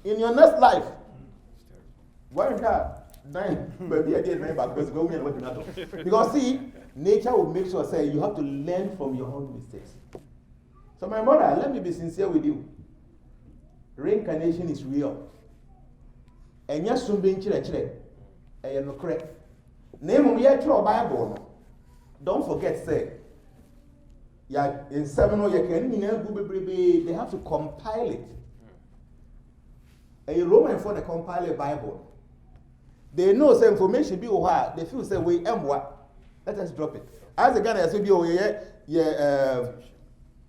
in your next life. Why because see, nature will make sure say you have to learn from your own mistakes. So my mother, let me be sincere with you. Reincarnation is real. And yes, soon being chile, and no correct. Name of your Bible. Don't forget, say, yeah, in 7 or they have to compile it. A Roman for the compile a Bible. They know some information be or they feel say we what. Let us drop it. As a Ghana, I say be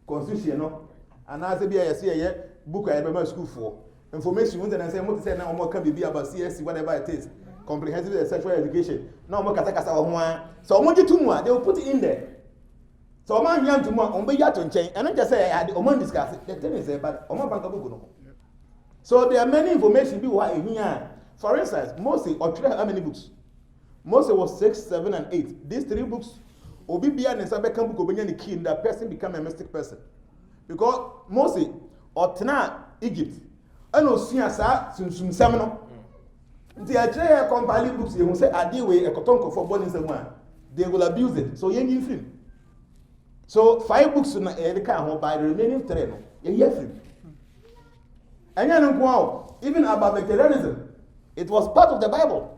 constitution, no, and as a be a book I remember school for information. And I say what to say now more can be about CSC whatever it is. Comprehensive sexual education. No more katakasa one. So much to more, they will put it in there. So man young to more, be yet to change. And I just say I had Oman discuss it. The thing is but Oman Bankabuno. So there are many information be what in here. For instance, Moses or how many books? Moses was 6, 7, and 8. These 3 books, Obibia and Sabeka book the key in that person become a mystic person. Because Moses or Tana Egypt. I know Siasa Sum Seminole. The actual compile books you say I deal with a cotonko for born in someone. They will abuse it. So you film. So 5 books in the car by the remaining 3. You hear film. And you know even about vegetarianism. It was part of the Bible.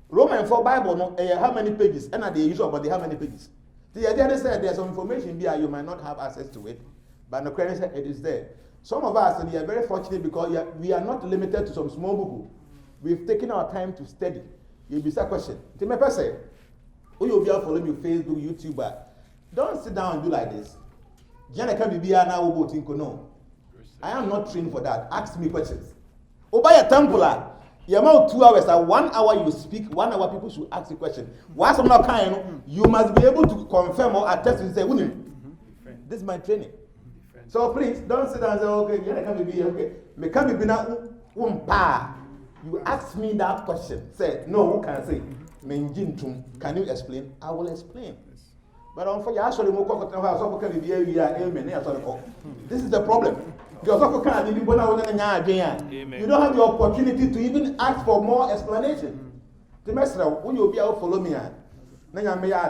Roman 4 Bible, no, how many pages? And they use about how many pages? The idea said there's some information there you might not have access to it, but the credit said it is there. Some of us, and we are very fortunate because we are not limited to some small book. We've taken our time to study. You'll be a question. To me, person, who you'll be able to follow me Facebook, YouTube, but don't sit down and do like this. Jnana can be now no. I am not trained for that. Ask me questions. Obey a temple. You amount 2 hours, 1 hour you speak, 1 hour people should ask you question. Once I'm not kind, you must be able to confirm or attest and say, this is my training. So please don't sit down and say, okay, yeah, can be okay. Me can be now you ask me that question. Say, no, who can say? Can you explain? I will explain. But unfortunately, this is the problem. You don't have the opportunity to even ask for more explanation. The master, when you be out follow me, I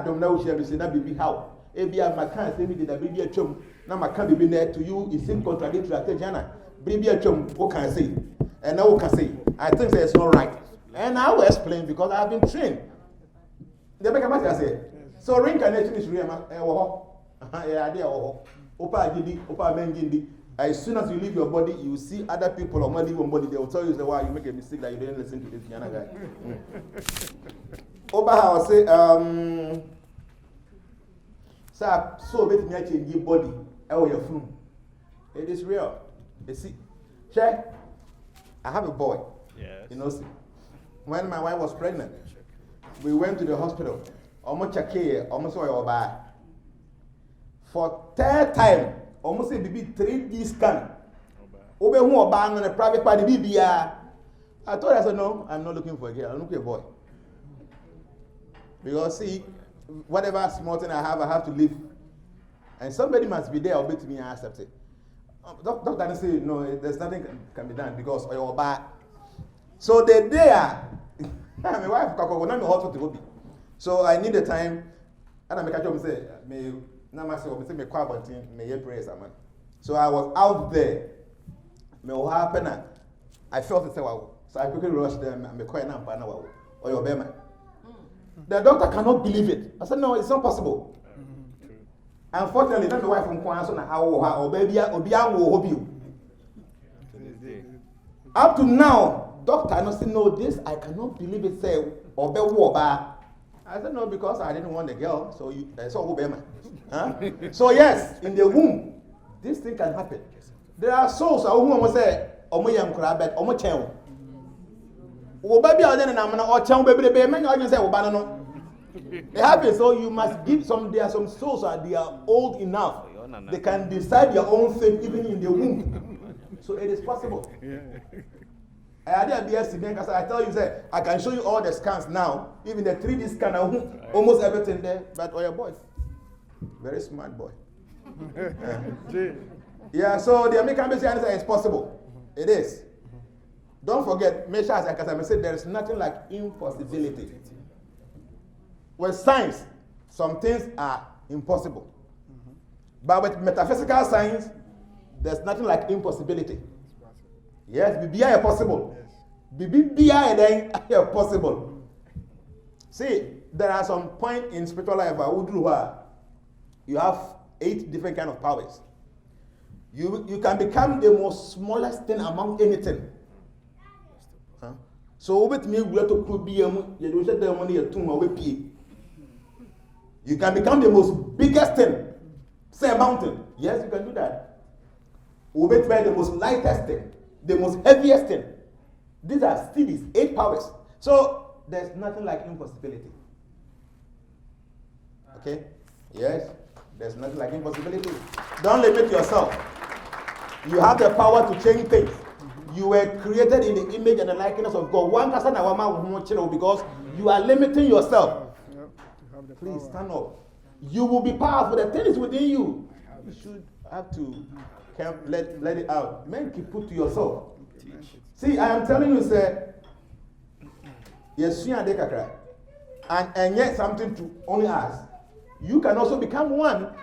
don't know how. Baby, my can't say me did a baby a chum. Now my can't be there to you. It seems contradictory. I say, Jnana, baby a chum, what can I say? And now what can I say? I think it's not right. And I will explain because I have been trained. The make a matter I say. So reincarnation is real. As soon as you leave your body, you see other people or leave your body, they will tell you why you make a mistake that you didn't listen to this Jnana guy. Oba will say, sir, so bet me change your body. Your phone. It is real. You see, check. I have a boy. Yes. You know, when my wife was pregnant, we went to the hospital. Almost check here, almost saw your bag. For 3rd time. Almost a baby 3D scan. Over who are banned on a private party BBR. I told her, I said, no, I'm not looking for a girl, I'm looking for a boy. Because see, whatever small thing I have to live. And somebody must be there, I'll bet me I accept it. Doctor didn't say, no, there's nothing can be done because you're bad. So the day my wife will not know how to go. So I need the time, and I make a job and say, so I was out there. What happened? I felt it. So I quickly rushed them and or your bear. The doctor cannot believe it. I said, no, it's not possible. Unfortunately, that's the wife from Kwanson or baby will help you. Up to now, doctor, I must say, no, this I cannot believe it. Say or be war. I said no because I didn't want the girl. So that's all Obama. So yes, in the womb, this thing can happen. There are souls who almost say, "Omoyam krabet, omochen." Obabi aden na amana ochen bebrebe men you say obana no. It happens. So you must give some. There are some souls they are old enough. They can decide their own fate even in the womb. So it is possible. I tell you, say, I can show you all the scans now, even the 3D scan, almost everything there. But your boy, very smart boy. Yeah, so the American basic answer is possible. It is. Don't forget, as I said, there is nothing like impossibility. With science, some things are impossible. But with metaphysical science, there's nothing like impossibility. Yes, BBI is possible. BBI then is possible. See, there are some points in spiritual life where you have 8 different kind of powers. You can become the most smallest thing among anything. So with me, we have to put you can become the most biggest thing. Say a mountain. Yes, you can do that. We will try the most lightest thing, the most heaviest thing. These are still these 8 powers. So there's nothing like impossibility. Okay? Yes, there's nothing like impossibility. Don't limit yourself. You have the power to change things. You were created in the image and the likeness of God. One person because you are limiting yourself. Please stand up. You will be powerful. The thing is within you. You should have to let it out. Man, keep put to yourself. See, I am telling you, sir. Yes, and yet something to only ask. You can also become one,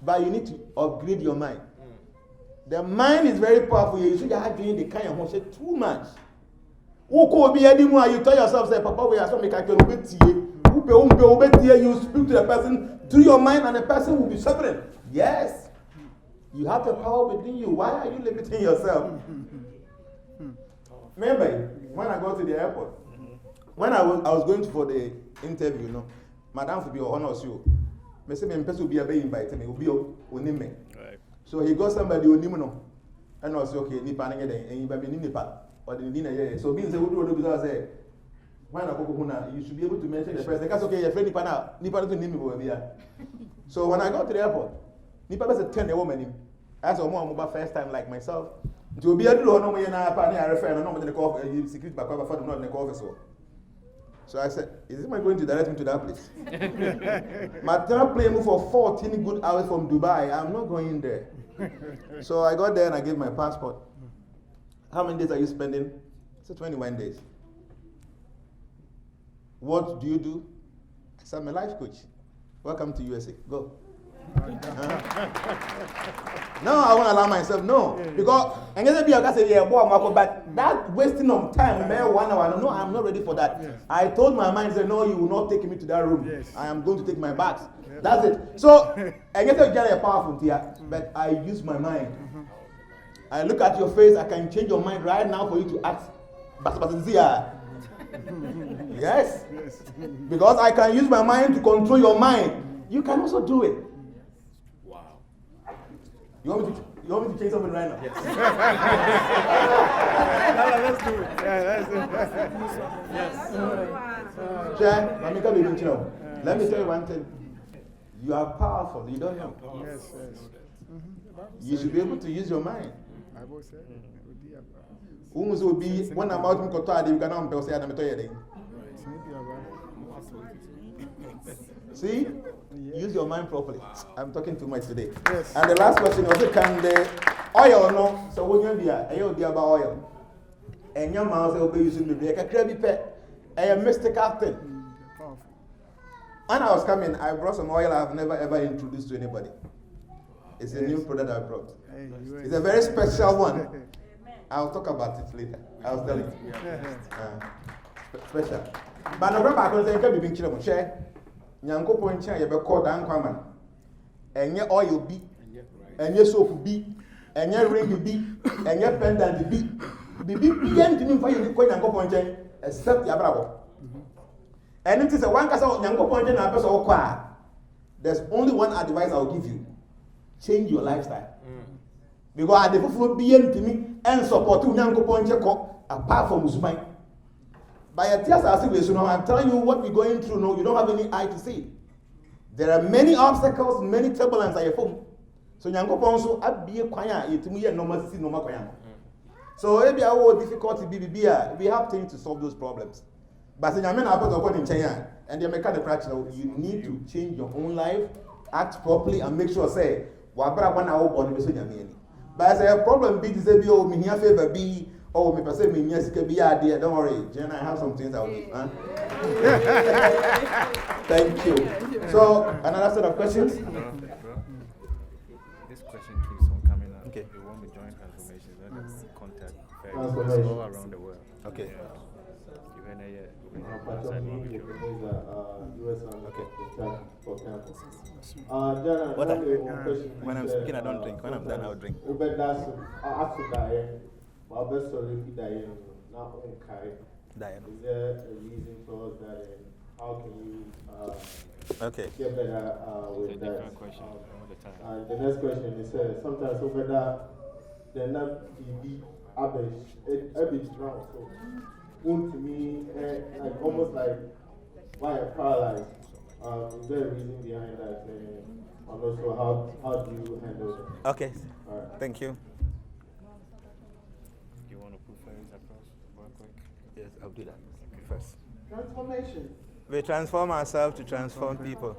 but you need to upgrade your mind. The mind is very powerful. You should have doing the kind of say too much. You tell yourself, say, Papa, we are so make you speak to the person through your mind, and the person will be suffering. Yes, you have the power within you. Why are you limiting yourself? Remember, when I go to the airport, when I was going for the interview, Madam will be honest you. Me say me person will be invite me, will be onim me. So he got somebody onim no, and I say okay, nipa na ngede, and you be nipa, or the nina. So being say we do because I say. When I go huna, you should be able to mention the person. That's okay, your friend Nipa to name me. So when I got to the airport, Nipa was a 10 woman. As a more first time like myself. To be a do no way na pa I refer no the call security back for the not the office. So I said, is this man going to direct me to that place? My third plane moved for 14 good hours from Dubai. I'm not going there. So I got there and I gave my passport. How many days are you spending? I said 21 days. What do you do? I said, I'm a life coach. Welcome to USA. Go. No, I won't allow myself. No. Because I'm going to be a say, yeah, boy, but that wasting of time, 1 hour. No, I'm not ready for that. Yes. I told my mind, say, no, you will not take me to that room. Yes. I am going to take my bags. Yes. That's it. So, I get to get a powerful here, but I use my mind. I look at your face, I can change your mind right now for you to act. Yes. Because I can use my mind to control your mind. You can also do it. Wow. You want me to change something right now? Yes. Let's do it. Yes. Let me tell you one thing. You are powerful. You don't know. Yes. You should be able to use your mind. I will say. Will be when I'm out in Qatar, you cannot say I'm See? Use your mind properly. I'm talking too much today. Yes. And the last question was can the oil no? So when you be about oil. And your mouth will be using the break a crabby pet. A mystical thing. When I was coming, I brought some oil I've never ever introduced to anybody. It's a new product I brought. It's a very special one. I'll talk about it later. I'll tell you. Special. But no remember I can say can be being children share. Nyanko point chair you be called down kwaman. Enye oil bi, enye soap bi, enye ring bi, enye pendant bi. Bibi ntimi mfa you ko nyanko point chair except ya brabo. And it is a one kasa nyanko point chair na person wo kwa. There's only one advice I'll give you. Change your lifestyle. Because I definitely be ntimi and support nyanko point chair apart from Usman. By your tears, I'm telling you what we're going through. No, you don't have any eye to see. There are many obstacles, many turbulence at your phone. So, Yanko Ponso, I be a choir, you to me, no more see no more choir. So, maybe our difficulty, we have things to solve those problems. But in Yamen, I put in China, and they make the practice. You need to change your own life, act properly, and make sure, say, Wabra 1 hour on the Messiah. But as a problem, be disabled, me here favor be. Oh, me person me yes can be idea. Don't worry, Jnana, I have some things I'll do. Huh? Thank you. So another set of questions. This question keeps on coming up. Okay. We want to join transformations and contact Transformation. all around the world. Okay. What When I'm speaking, I don't drink. When I'm done, I'll drink. Diana. Is there a reason towards that? And how can you get better with that? Question all the time. The next question is sometimes over that they're not be average, every strong. So, to me, like almost like why I'm paralyzed. Is there a reason behind that? And also, how do you handle it? Okay. Thank you. You want to put ferries across real quick? Yes, I'll do that first. Transformation. We transform ourselves to transform people.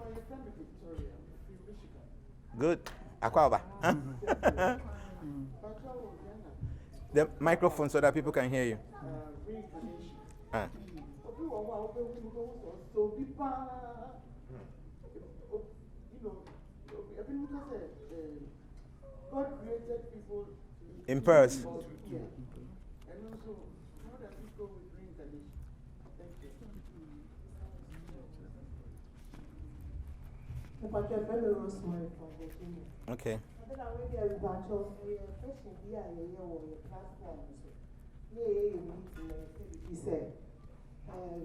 Good. Akwaba. The microphone so that people can hear you. God created people in pairs. And also, how does it go with reincarnation? Thank you. Okay.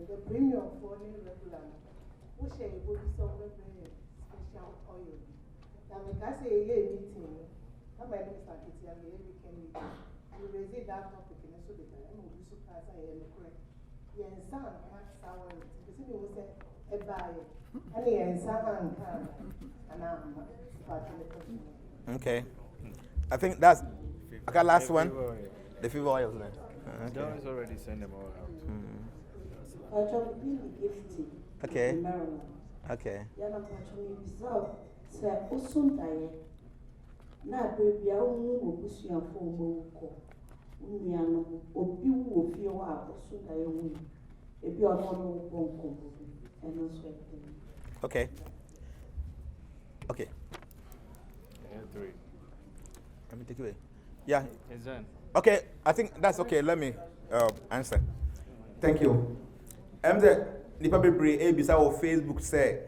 The premium for any regular, which I will be so special oil. Now, I say, meeting. Come by this market, and we can you raise that topic in a so that I will be surprised. I am correct. Yes, son, sour. Because it was a buy. And yes, son, and I'm okay. I think that's okay. Last one. The fever oils. John has already sent them all out. Okay. Okay. Na baby, I won't go see a phone call. Uniano, or you will feel out so that you will. If you are not and also. Okay. Okay. Three. Let me take it away. Yeah. Okay, I think that's okay. Let me answer. Thank you. Nipa bebre ebisa o Facebook say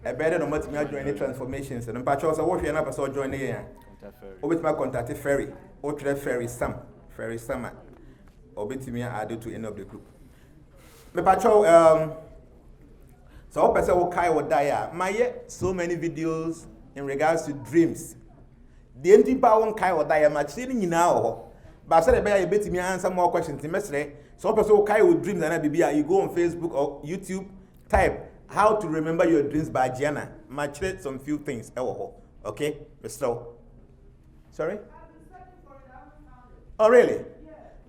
e better no matimi join any transformations and mpacho so wo hwe na person join here obetimi contact ferry o tre ferry sama obetimi add to any of the group me pacho so person wo kai wo die my so many videos in regards to dreams the empty power kai wo die ma chiri nyina ho ba say be ya betimi answer more questions mesre so person wo kai wo dreams and bibia you go on Facebook or YouTube type how to remember your dreams by Jnana. Match some few things. Okay, Mr. Sorry? Oh, really?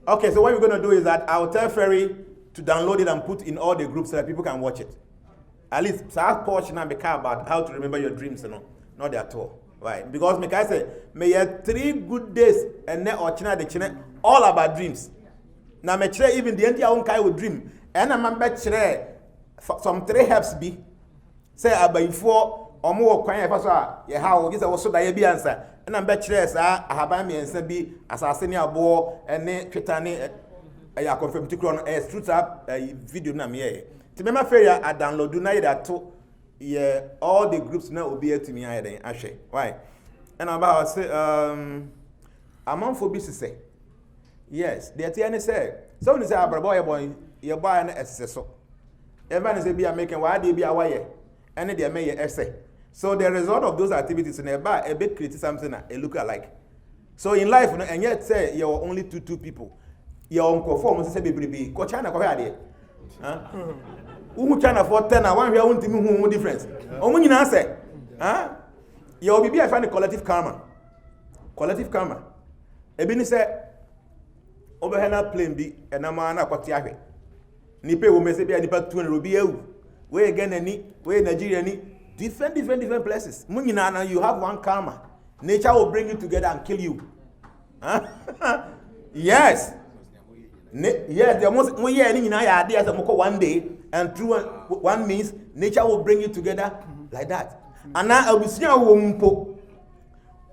Okay, so what we're going to do is that I'll tell Ferry to download it and put in all the groups so that people can watch it. At least, so I'll portion and become about how to remember your dreams, not at all. Right? Because I say, may you have 3 good days and then or China the China all about dreams. Now, me even the entire own kind of dream. And I'm bet some 3 helps be say abayfo omo kwan e faso ye ha o gise wo so da ye bi answer na mbe kire sa ahaba mi ensa bi asase ni abo ene twetane ya confirm tikro no street up video na me ye ti me ma feria a download na ye that to ye all the groups na obi atumi aye den ahwe why and about say amamfo bi say yes the ati say so ni say abrabo ye boy na esse so everyone is be making why they be away and they may essay. So the result of those activities in a bit create something a look alike. So in life, and yet say you're only two people. Your uncle form say be ko China ko here. Who China for 10 one we won't who difference. Omo nyina say, your be I find a collective karma. Collective karma. Ebi ni say overhead plane bi enama na kwati ahwe. Nipe wo mese bia nipa 200 obi ewu we Ghana ni we Nigeria ni different places munyina na you have one karma nature will bring you together and kill you Yes. Yes, the almost we hear any idea as a one day, and through one means nature will bring you together like that. And now I will see a wompo.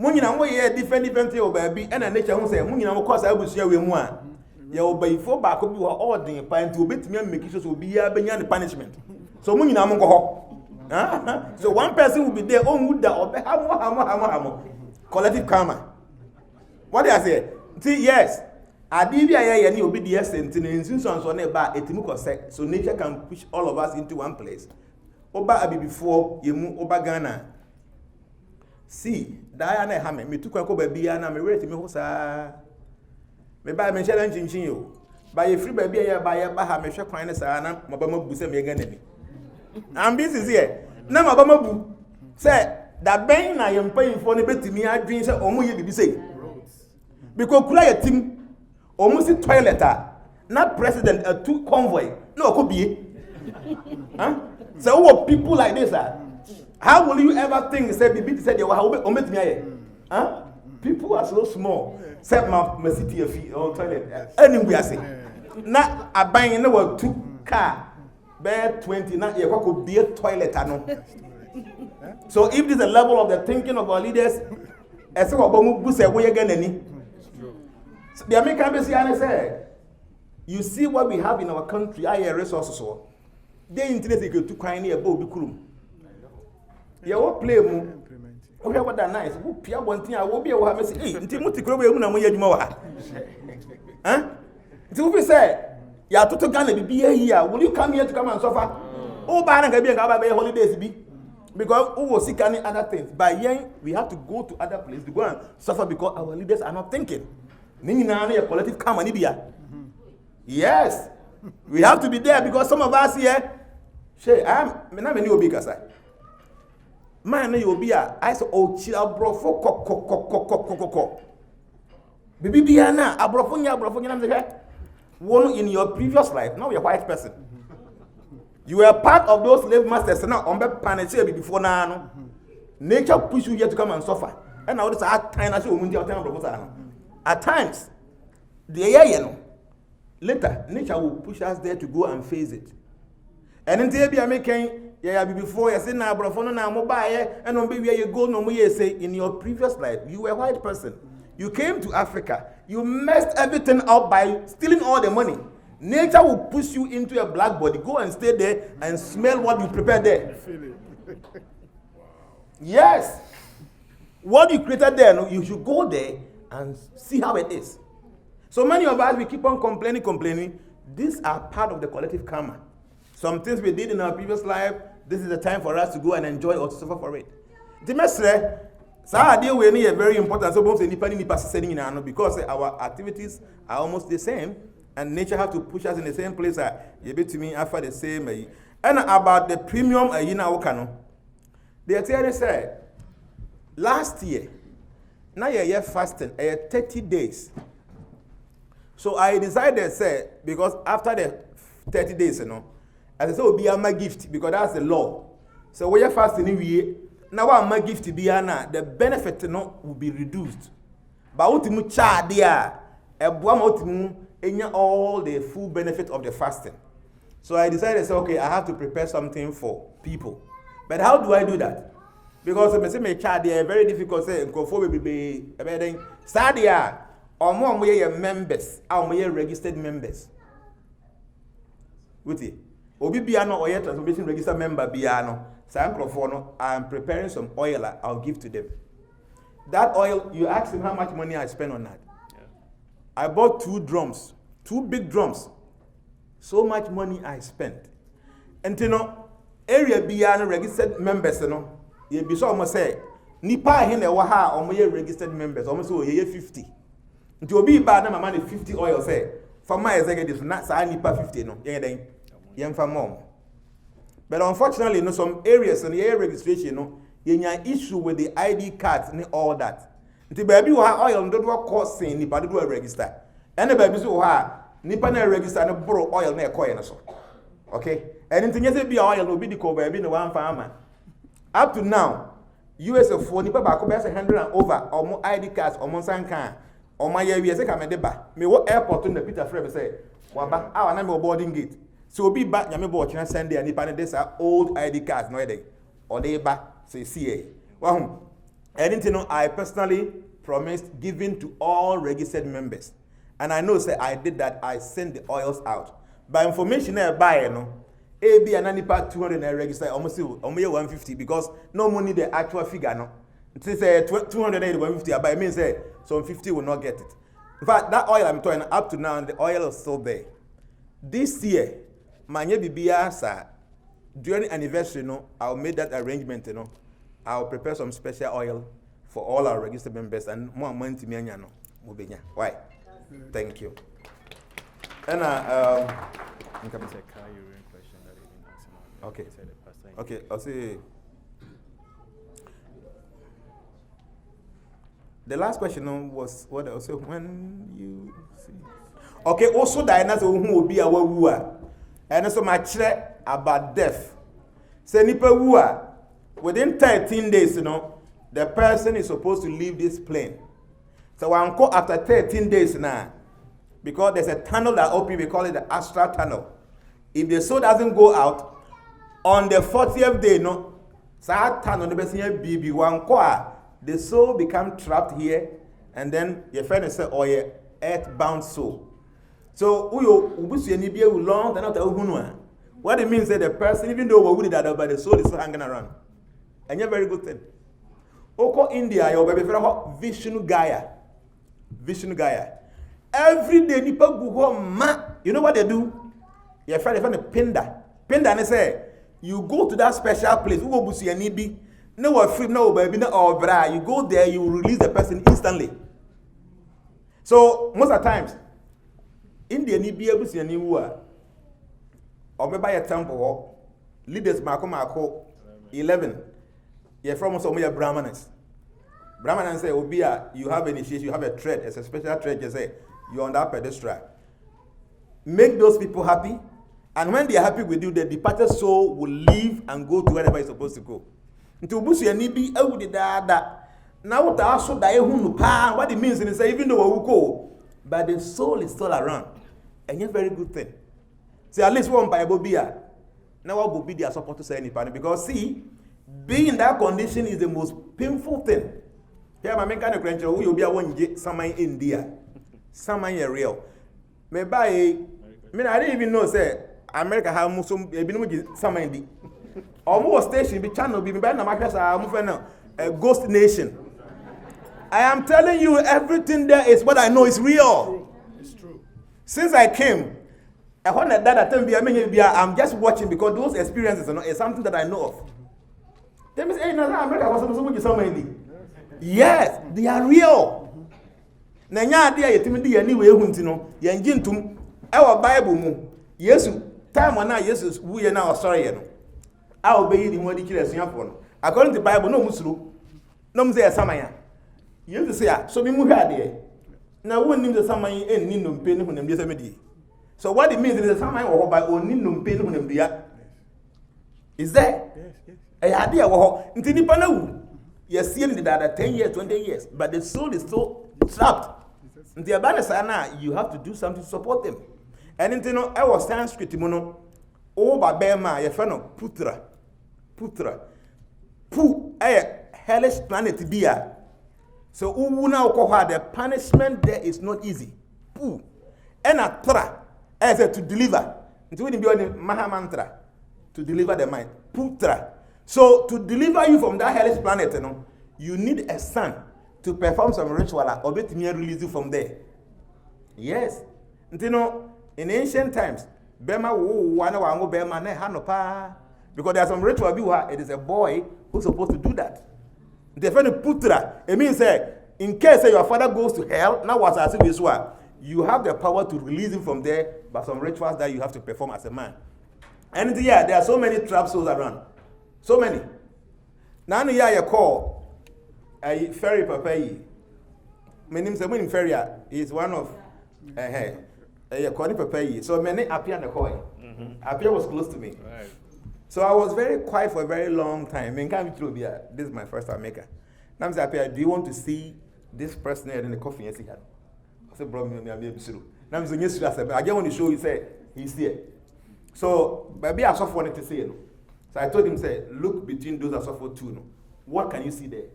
Munina we hear different thing baby, and nature won't say Munina of course I will share with one. You will be for back of you are ordering pine to bit me and make sure will be here beyond the punishment. So Munina go. So one person will be there on wood or collective karma. What do I say? See, yes. Adibia ya ni obi the essence in instance on about etimuko say so nature can push all of us into one place. Oba abi before yemu oba Ghana. See, Diana Hamme, me took a coba bia na me rate me hosa. Me buy me share chinchin yo. Buy a free baby ya buy a baha me share kwine sa na mabama bu se me ganani. I'm busy here. Na mabama bu say that ben na yem paying for ne betimi adwin say omo ye bibi say. Because kula ya team almost toilet not president a two convoy no could be so what people like this how will you ever think say bibi said you omit me people are so small set my city of on toilet anywhere say na aban na wa two car bear 20 na you could be a toilet no. So if this is the level of the thinking of our leaders I say obomu bu say we again any. The American Bessiane said, you see what we have in our country, I resources. They internet to crying near Bobby Krum. You will play more. Okay, what that nice. Who Pia one thing I will be able to say, Timothy Crowe, Moya. Huh? So we say, Ya to Ghana be here. Will you come here to come and suffer? Oh, Baran can be a holidays be. Because who will seek any other things. By young, we have to go to other places to go and suffer because our leaders are not thinking. A collective karma nibia. Yes, we have to be there because some of us here. I'm not many obi kasa. Man, you be a I saw oh chill bro for co. Bibi biana abrofonya abrofonya one in your previous life. Now you're a white person. You were part of those slave masters. Now on the planet before now. Nature push you here to come and suffer. And now this hard time I show you. At times, later, nature will push us there to go and face it. And until you are making, before you say, now, bro, now, mobile, and on baby, you go, no more, say, in your previous life, you were a white person. You came to Africa, you messed everything up by stealing all the money. Nature will push you into a black body, go and stay there and smell what you prepared there. Yes. What you created there, no, you should go there and see how it is. So many of us, we keep on complaining. These are part of the collective karma. Some things we did in our previous life, this is the time for us to go and enjoy or to suffer for it. The message, we are very important. So because our activities are almost the same, and nature has to push us in the same place. To me after the same. And about the premium, the theory said last year. Now you're fasting, 30 days. So I decided, say, because after the 30 days, I said, it will be my gift, because that's the law. So when you're fasting, now what my gift to be, the benefit will be reduced. But what you charge there, all the full benefit of the fasting. So I decided, say, okay, I have to prepare something for people. But how do I do that? Because I say my child they are very difficult say go for be stadia or more members or more registered members. With it. Obi biano or transformation registered member biano. I am preparing some oil I'll give to them. That oil, you ask him how much money I spent on that. Yeah. I bought 2 drums, 2 big drums. So much money I spent. And area biano registered members you be so almost say nipa hin e wa ha omoye registered members almost so ye 50 nti obi ba na mama 50 oil say for my executives not say nipa 50 no yen den yen fa mom. But unfortunately some areas and the registration yenya issue with the ID cards and all that nti ba bi wo ha oil ndo do cost sin nipa do register and ba bi so ha nipa na register no bro oil na e koye no so okay and nti nyese bi oil no bi di ko ba bi no wan fa ama. Up to now, US of 4, nipa bako be 100 and over, or more ID cards, or more sankan. on my year, we say, come and ba. Me what airport in the Peter Frame say, Waba, our name boarding gate. So be back, Yami board, can send the any this are old ID cards, no day. Or they back, say, CA. Well, anything I personally promised giving to all registered members. And I know, say, I did that, I sent the oils out. By information I buy, you know, AB and Anipa 200 and register almost 150 because no money the actual figure, no. It say 200 and 150, but I mean, say, some 50 will not get it. In fact, that oil I'm talking up to now, the oil is still there. This year, my BBA, sir, during anniversary, you know, I'll make that arrangement, you know. I'll prepare some special oil for all our registered members and more money to me, no. Why? Thank you. And It's a car urine question that he didn't answer. okay. He said the pastor in- Okay, I'll say. The last question was what else? So when you see. Okay, also Diana so who will be our wooer. And so much about death. Say nipa wooer. Within 13 days, you know, the person is supposed to leave this plane. So I'm call after 13 days now. Because there's a tunnel that open, we call it the astral tunnel. If the soul doesn't go out, on the 40th day, no, the soul become trapped here, and then your friend say, oh yeah, earthbound soul. So what it means is that the person, even though we did that, but the soul is still hanging around. And you're very good thing. Oko India, your baby Vishnu Gaya. Vishnu Gaya. Every day, nipa go ma. You know what they do? Your friend, a pinda. Pinda, and they say, you go to that special place. Who go busi anibi? No free, no baby, no or bra. You go there, you release the person instantly. So most of the times, India ni be able to see any war. Or maybe a temple. Leaders Mako 11. You're from some of your Brahmanas. Brahmanas say, Obia, you have initiation, you have a thread, it's a special thread, you say, you're on that pedestal. Make those people happy, and when they are happy with you, the departed soul will leave and go to wherever it's supposed to go. Until Busu and Nibi, now what also die what it means is even though we go, but the soul is still around. And it's a very good thing. See, at least one Bible beer. Now what will be their support to say anything? Because see, being in that condition is the most painful thing. Here, my main kind of grandchild, who will be a one someone in India. Someone real. Maybe I didn't even know, say, America have Muslim, someone in the almost station, be channel, be by a ghost nation. I am telling you, everything there is what I know is real. It's true. Since I came, I'm just watching because those experiences are something that I know of. They say, hey, America was something. Yes, they are real. Nanya dia yetimidi anyway huntino ye ngintum ewa Bible mu Yesu time na Jesus wuye na osore ye no a obeyi di nwadi kire asuafo no according to Bible no musuru no mze samanya Yesu say so bi mu hwa de na wonnim the samanya enni no mpe ne hunam de samedi. So what it means is the samanya wo by onni no mpe ne hunam dia is there. Yes. E ade wo nti nipa na wu yes see in that 10 years 20 years but the soul is so trapped. And the you have to do something to support them. And in I was Sanskrit mono over Bema, your friend of Putra. Pu a hellish planet be. So the punishment there is not easy. Pu and a tra as to deliver. It wouldn't be on the Mahamantra to deliver the mind. Putra. So to deliver you from that hellish planet, you need a son to perform some ritual or be to release you from there. Yes. In ancient times, Bema wango Bema ne hanopa because there's some ritual it is a boy who's supposed to do that. The friend Putra, it means in case your father goes to hell, now what's as this one, you have the power to release him from there by some rituals that you have to perform as a man. And there are so many trap souls around. So many. Now you call a ferry papai. My name is Ferry. He's one of a Connie papai. So many appear on the coin. Appear was close to me. Right. So I was very quiet for a very long time. This is my first time maker. Now I'm saying, do you want to see this person here in the coffee? Yes, say bro me am ebisiro na me say nyesira say I just want to show you say he's here. So baby asofo ne te say no. So I told him say look between those asofo two no. What can you see there?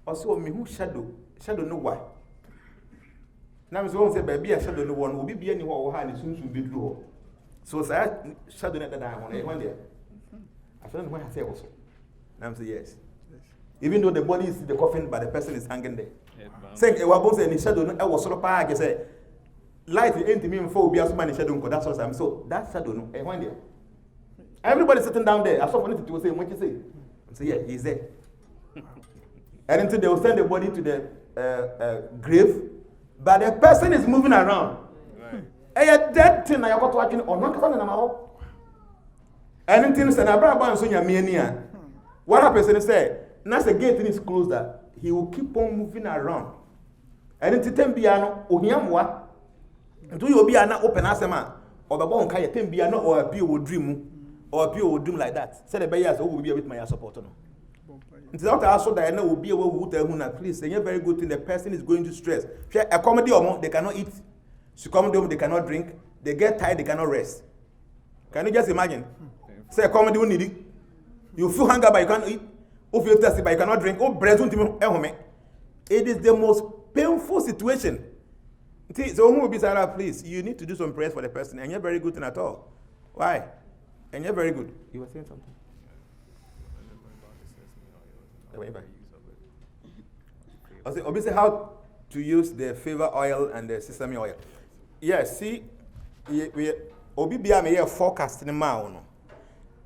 Also me who shadow no why. Now me say baby a shadow no one obi bia ni ho ha ne sunsun be duru ho. So say shadow na that one e wan there. I don't know why I say also. Now I say yes. Even though the body is in the coffin, but the person is hanging there. Saying a wabon say ni shadow no e was solo pa I say light ain't me for be as man in shadow. That's what I'm. So that shadow no e wan there. Everybody sitting down there. I saw funny to say what you say. I say yeah, he's there. And until they will send the body to the grave, but the person is moving around. A dead thing I got watching or not coming now. And until say na bra ban so nyame what happens is say na the gate is closed that he will keep on moving around. And until tembia no ohiamwa until you be na open asema or be bon kai tembia no or be wo dream or be wo dream like that. Say the be yes will be with my support no. Until after also that I will be able to tell you please say a very good thing the person is going to stress. A comedy or they cannot eat. So comedy they cannot drink. They get tired, they cannot rest. Can you just imagine? Say a comedy will need it. You feel hunger but you can't eat. You feel thirsty but you cannot drink. It is the most painful situation. So who will be Sarah, please? You need to do some prayers for the person, and you're very good thing at all. Why? And you're very good. You were saying something. Obviously, how to use the favor oil and the sesame oil. Yes, see, we are forecasting now.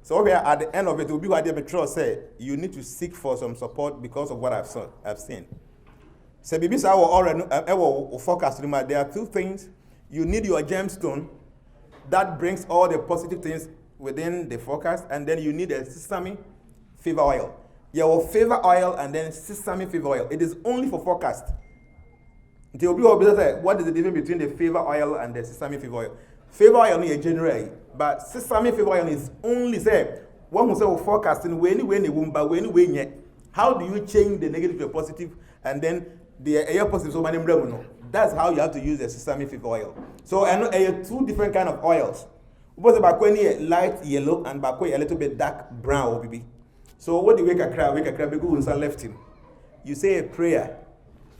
So we are at the end of it, will be what the metro say. You need to seek for some support because of what I've seen. So Bibi saw already forecasting. There are two things. You need your gemstone that brings all the positive things within the forecast, and then you need a sesame favor oil. Your favor oil and then sesame favor oil. It is only for forecast. What is the difference between the favor oil and the sesame favor oil? Favor oil is general, but sesame favor oil is only say one who say forecasting when how do you change the negative to a positive and then the air positive so many no. That's how you have to use the sesame favor oil. So I know two different kind of oils. Both about light yellow and a little bit dark brown baby. So what do we can cry? We can cry because we left him. You say a prayer.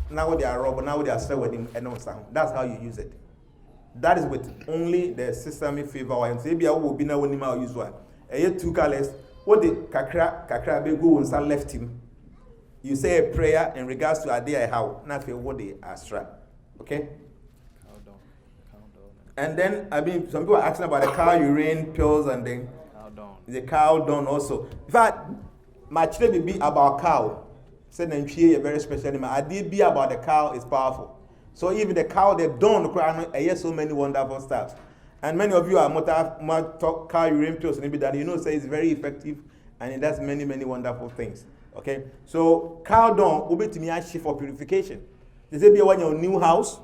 Now they are robbed. Now they are still with him. And no sound. That's how you use it. That is with only the sesame favor oil. So maybe I will be now when you use one. A 2 colors. What the kakra begu and left him. You say a prayer in regards to idea how. Now feel what they astra. Okay. Countdown. And then I mean some people are asking about the cow urine pills and then the cow dung also. In fact. My children be about cow. Said and a very special animal. I did be about the cow is powerful. So even the cow, they don't cry. I hear so many wonderful stuff. And many of you are talk cow urine pills and that you know say it's very effective and it does many wonderful things. Okay, so cow dung will be to me actually for purification. They say be when your new house,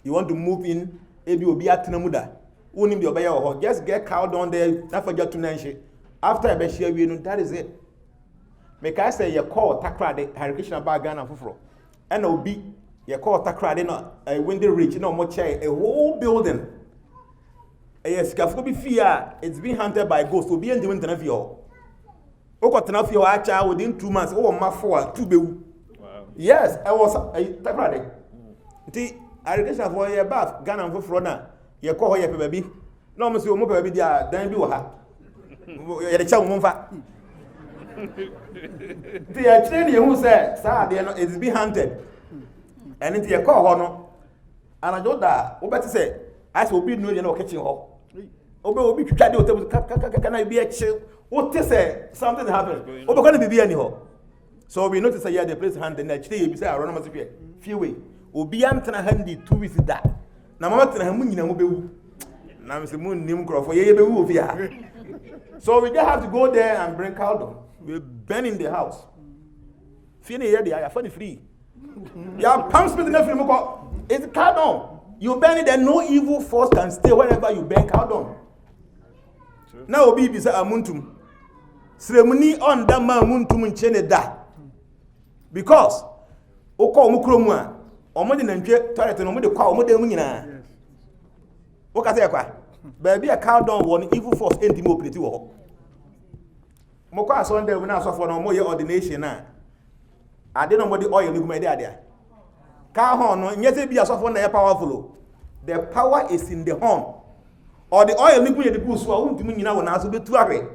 you want to move in, maybe will be at Namuda. Unim be obey or just get cow dung there. Not forget to mention. After I share you know that is it. Make I say you call takra the hurricane about Ghana for and obi you call takra de no a windy ridge no more chair a whole building. Yes, Kafubi fear it's being hunted by ghosts to be in the winter of your Okotanafio acha within 2 months. Oh my 4 2 be. Wow. Yes, I was a takra de. Hurricane for your bath Ghana for Frona. You call your baby. No, Monsieur Moka baby there, then be her. You're the child the train who said, sir, it's being hunted. And into your call, no. And I don't that. What better say? I will be no kitchen hall. Obe be try to can I be a chill? What they say? Something happened. Obe can be anyhow. So we notice that the place hand the next day you say I run must be few way. Obi am tana handy 2 weeks that. Na mama tana hamu nyina mo bewu. Na me se mo nim crofo ye bewu ofia. So we just have to go there and bring cow dung. We burn in the house. Fini here they are funny free. Yeah, pumps with the film. It's cow dung. You burn it and no evil force can stay wherever you burn cow dung. Now obi bi say amuntum. Ceremony on that man amuntum nchene da. Because oko omukromu a Omo de nantwe toilet no mo de kwa omo de mu nyina. Wo ka say kwa. Baby a cow down one evil force enti mo operate wo ho. Mo kwa so ndem na asofo no mo ye ordination na. Ade no mo de oil ni guma de ade. Cow horn no nyese bi asofo na ye powerful. The power is in the horn. Or the oil ni guma de gu so a wontimu nyina wo na so betu ahwe.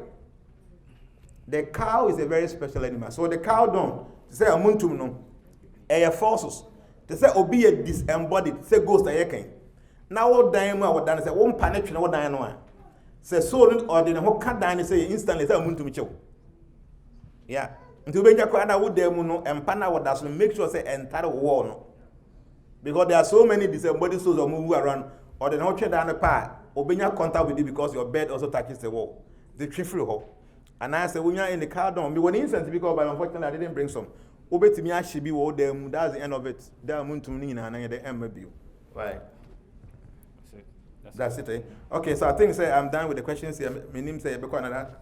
The cow is a very special animal. So the cow down say amuntum no e forces. They say obi a disembodied say ghost ayekan. Now what dan mu a wodan say wo mpa ne twene wo dan no a. Say soul or the ho ka dan say instantly say amuntum chew. Yeah. Until benja kwa na wo dan mu no empa na woda so make sure say entire wall no. Because there are so many disembodied souls that move around or the ho twe dan pa obenya contact with you because your bed also touches the wall. The tree free hole. And I said, when you're in the car down, me one instant because but unfortunately I didn't bring some. Obeti me ashibi wo dem. That's the end of it. There moon to me na the end maybe. Right. That's it. Okay, so I think say I'm done with the questions here. My name say because another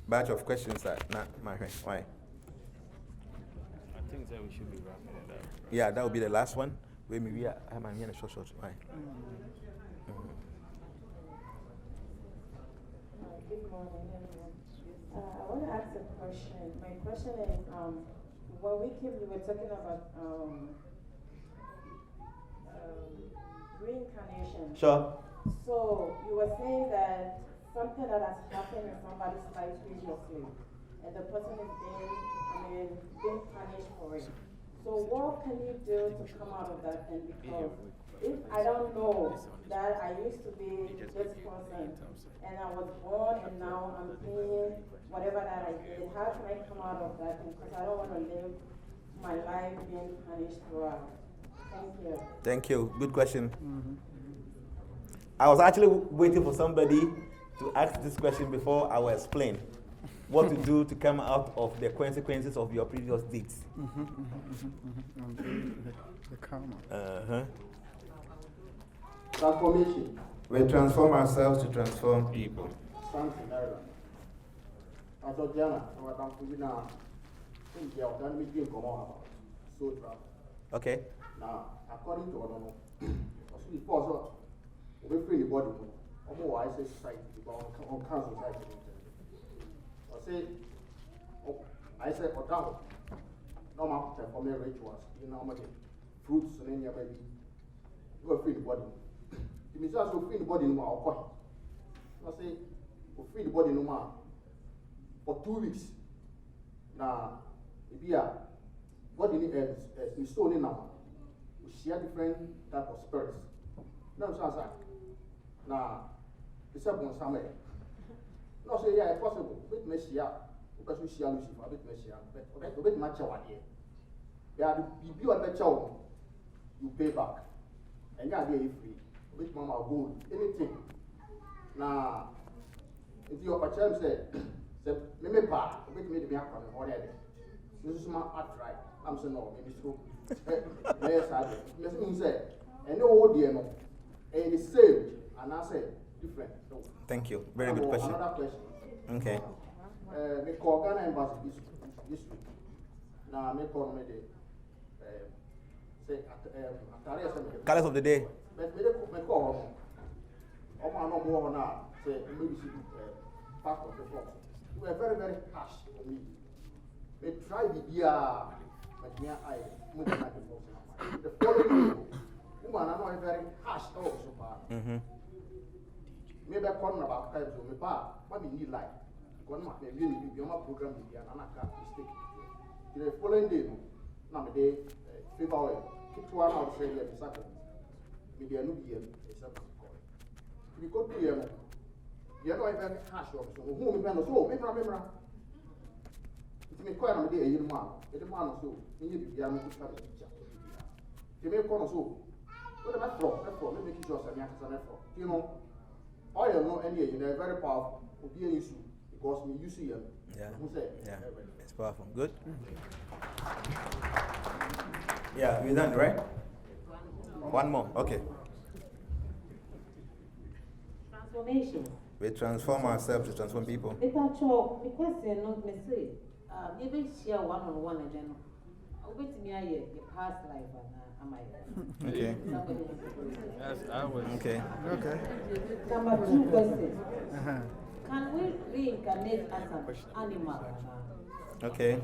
batch of questions that not my friend. Why? I think that we should be wrapping it up. Yeah, that will be the last one. Wait, maybe I'm here in a short. Why? Good morning, everyone. I want to ask a question. My question is, when we were talking about reincarnation. Sure. So you were saying that something that has happened in somebody's life previously, and the person is being punished for it. So what can you do to come out of that thing? Because if I don't know that I used to be this person and I was born and now I'm paying whatever that I did, how can I come out of that thing? Because I don't want to live my life being punished throughout. Thank you. Thank you. Good question. I was actually waiting for somebody to ask this question before I will explain what to do to come out of the consequences of your previous deeds. The karma. Transformation. We transform ourselves to transform people. Something like that. As of Jnana, what I'm doing now, India, I've done me come on about sutra. Okay. Now, according to what I know, before so, we free the body. I say society, on council society. I say, or down. Normal performing rituals, fruits and any other. Go free the body. The ministers will free the body no more. I say, we free the body no more for 2 weeks. Now, if you are body is stone in now, we share different type of spirits. Now, it's up on somewhere. No, say, yeah, possible. Bit Messia, because we share Lucifer, bit Messia, but a bit much one here. Yeah, if you are the child, you pay back. And you are free. Bit mama gold, anything. Now, if you are a child, say, maybe pa, bit me to happen already. This is my art right. I'm saying, no, maybe so. Yes, I do. Let me say, and no old dear, no. And it's saved, and I say, different. So, thank you. Very good question. Another question. Okay. Me call Ghana embassy this week. Now me call me the Colors of the day. But me call her. No more now. Say maybe she part of the box. You were very very harsh for me. They try the beer, but me I move like the box. The following woman I know very harsh also so far. Maybe I call about times on me bar. What me need like. One month, maybe you program with an anaka mistake. The following day, now the day, favor oil, keep 1 hour trade every second. Maybe a new year, a service call. We go to you know, I very harsh of so whom we so, remember. It's me quite a day, a man, a man so, you need to be able to have a teacher. You may call us so. What am I for? Let me make sure I'm for. You know, oil, no, any, you know, very powerful, will be an issue. Because me, you see him. Yeah. It's powerful. Good. Yeah, we're done, right? One more. Okay. Transformation. We transform ourselves to transform people. Because not me say, maybe share one-on-one agenda. Over to me, your past life, am I? Okay. Somebody Yes, I was. Okay. Okay. Number 2 question. Can we reincarnate as an animal? Okay.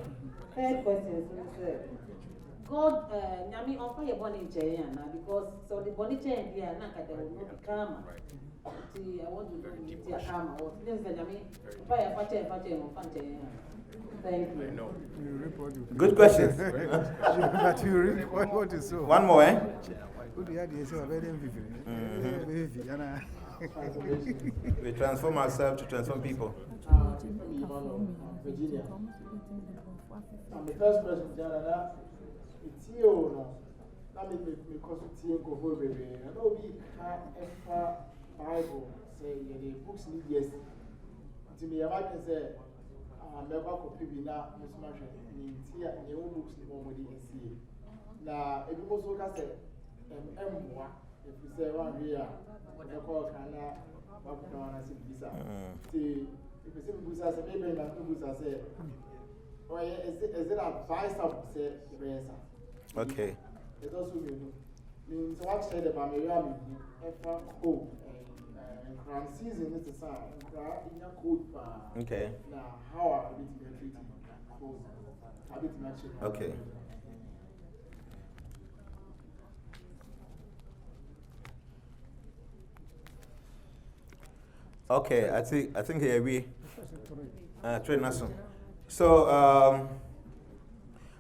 Third question, so God, I mean, on fire bonnie chain, because so the bonnie chain here, Naka, there will not be karma. See, I want to do the karma. Or things that I mean, fire, thank you. Good question. But you report what you saw. One more, eh? We transform ourselves to transform people. Virginia. The first question, Jnana, it's you, no. That means because it's you go for baby. I know we have Bible say the books need yes. To me, I can say, I'm never copy now, Miss Marshall, in here, and your books in one way you see. Now, if you also can say, if you say one here, what I call Kana, what I want to see visa. See, if you see Busa, say, maybe not Busa say, or is it advice of say, Okay. It also means what said about Miami, F1 code, and crime season is a sign, in your code. Okay. Now, how are we to treat code? How did you actually? Okay. Okay, I think here we train us. So,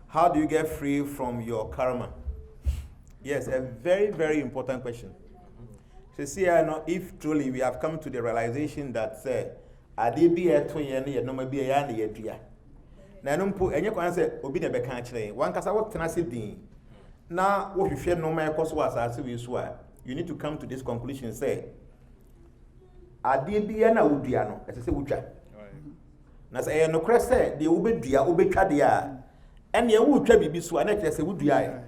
how do you get free from your karma? Yes, a very, very important question. So, see, I know if truly we have come to the realization that say, "Ade bi eto ye ne ye no ma bi ya na ye dua." Na no mpo enye kwan say obi na be kan kire. Wan kasa wo tena se din. Na wo hwehwe no ma ekoso asase we so a, you need to come to this conclusion say, "Ade bi ya na wodua no, ese se wodwa." Na say e no kre say de wo bedua wo betwa de a, ene ye wotwa bibi so a na kire say wodua ya.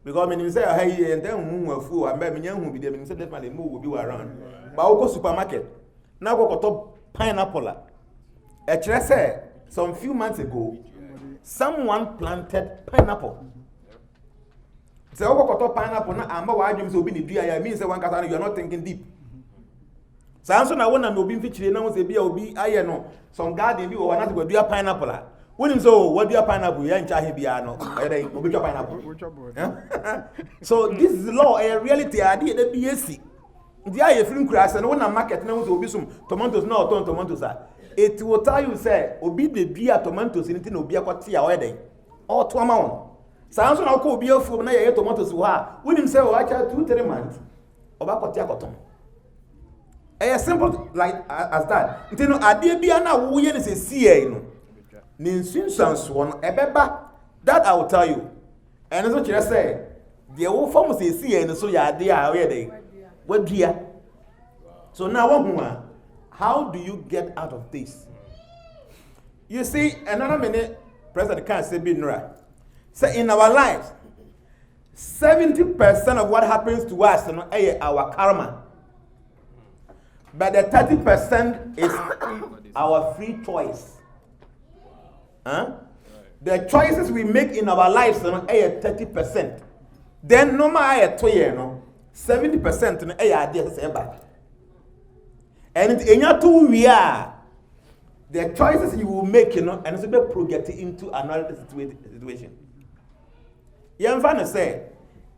Because when you say, hey, and then who are fool, and maybe young be there, and said, definitely move will be around. But I'll go supermarket. Now go top pineapple. Actually, say, some few months ago, someone planted pineapple. So I'll go top pineapple. Now I'm about to so be the DIY means that one can you are not thinking deep. So I'm so now when I'm being featured, now say be I know some garden you or not go do a pineapple. When so what do you pineapple? You ain't chahi biano. Obi pineapple. So this is law. A reality idea. The BSc. The eye film crash and when a market now will be some tomatoes now turn tomatoes are. It will tell you say obi the beer tomatoes in obi a kwati a wedding or to amount. So I'm so now call beer from na ye tomatoes who are. When him say oh actually 2-3 months. Oba kwati a cotton. A simple like as that. You know idea beer now we yen say see no. That I will tell you. And that's what you say. The old form say see and so ya there already. What dear? So now one, how do you get out of this? You see, another minute, President can't say Binra. Say in our lives, 70% of what happens to us is our karma. But the 30% is our free choice. Huh? The choices we make in our lives are 30%. Then no matter 70% are there. And in your 2 we are the choices you will make, and it's about to get into another situation. You can say,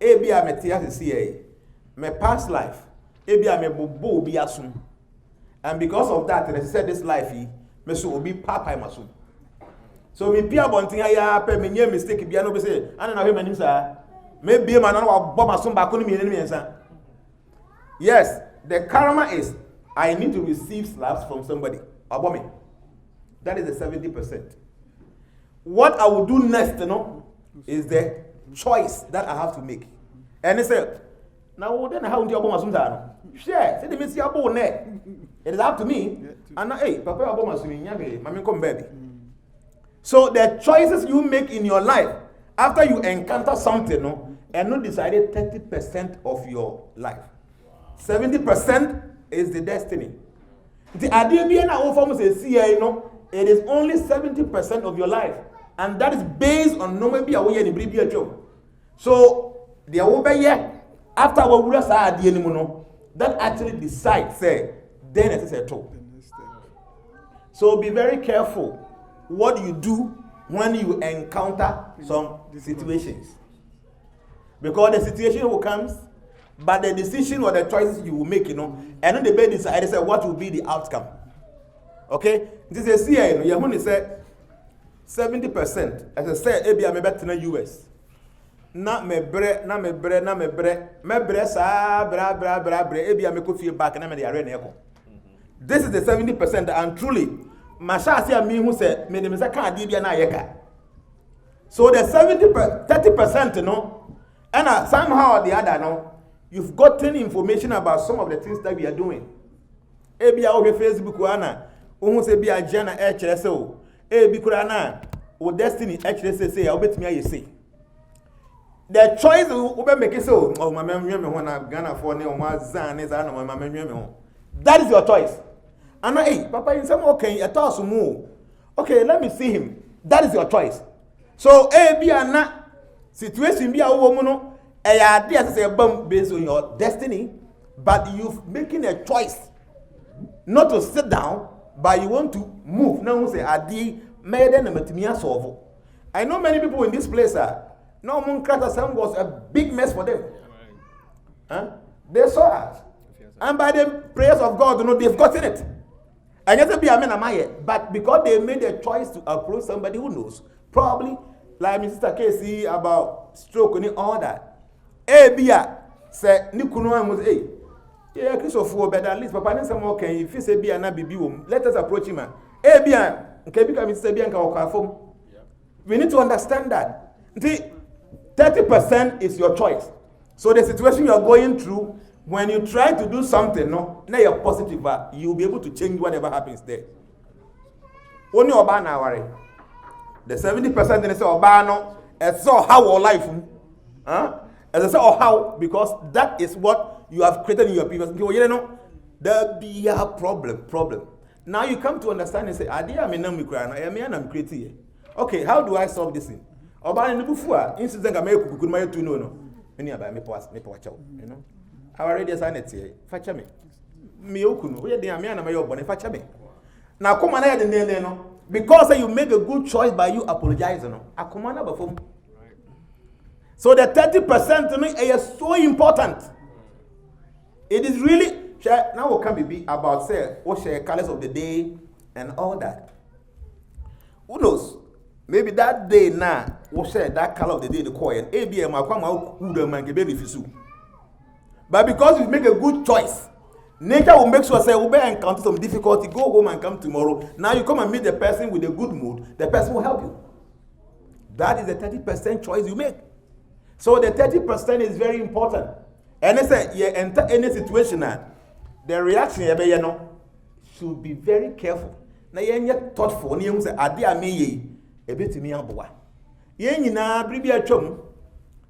"Ebi a metia see my past life, ebi a me bobo bi asum," and because of that, I said this life, me so obi papa masum. So we pia bontin aya pe me nye mistake bia no be say ana na hwe manim sa me bie ma na wa bo masom ba ko ni miensa. Yes, the karma is I need to receive slaps from somebody. Abo me. That is the 70%. What I will do next, is the choice that I have to make. And he said, now then how do you abo masum da no? Share, say the me see abo ne. It is up to me. And hey, papa abo masum nya me, mami come baby. So the choices you make in your life after you encounter something, and not decided 30% of your life. 70% is the destiny. The idea being our form say it is only 70% of your life. and that is based on no maybe away any bribe job. So the over after our rulers are the no, that actually decides say then it is a talk. So be very careful what you do when you encounter some situations, because the situation will come, but the decision or the choices you will make, and then the best decide say what will be the outcome. Okay, this is a CI. You want to say 70%. As I said, maybe I'm better than US. Na me bre sa bra. Maybe I'm a feel back and I'm the arena. This is the 70%, and truly, Masha see me who said, "Me dem say can't be na yeka." So the 30%, and somehow or the other, you've gotten information about some of the things that we are doing. Maybe I over Facebook wana. Who say be a Jnana HSO, be Kurana, or Destiny HSA, I'll bet me say. The choice will make it so. Oh, my memory when I'm gonna for my Zan is my memory. That is your choice. And hey, Papa, in some okay, a toss move. Okay, let me see him. That is your choice. So, be a na situation be a woman, a idea to say bomb based on your destiny, but you've making a choice not to sit down. But you want to move. Now say adi made them metimia solve. I know many people in this place no moon Sam was a big mess for them. Huh? They saw us. And by the prayers of God, they've gotten it. And yet be a man but because they made a choice to approach somebody who knows, probably like Mr. Casey about stroke and all that. Bia say Nikuno was yeah, Christopher, but at least Papa and some okay. If you say be an abibium, let us approach him. Bien, okay, become Mr. Bianca or Carfum. We need to understand that. 30% is your choice. So the situation you are going through, when you try to do something, now you're positive, you'll be able to change whatever happens there. Only Obana worry. The 70% they say Obano, it's so how our life, as I say, or how, because that is what you have created in your previous people. There be a problem. Now you come to understand and say, I'm creating. Okay, how do I solve this thing? About in before incident I make could my to no. Many about me pass me watch out. I already assigned it here. Fetch me. Me okuno. We dey am na my bone fetch me. Now come on here no. Because you make a good choice by you apologizing. I come on before. So the 30% to me is so important. It is really now what can be about say what share colors of the day and all that. Who knows? Maybe that day now what share that color of the day the coin. ABM but because you make a good choice, nature will make sure say we may encounter some difficulty, go home and come tomorrow. Now you come and meet the person with a good mood, the person will help you. That is the 30% choice you make. So the 30% is very important. And I say, yeah, enter any situation the reaction should be very careful. Now you thoughtful. You say, "Adi ame a bit me aboa."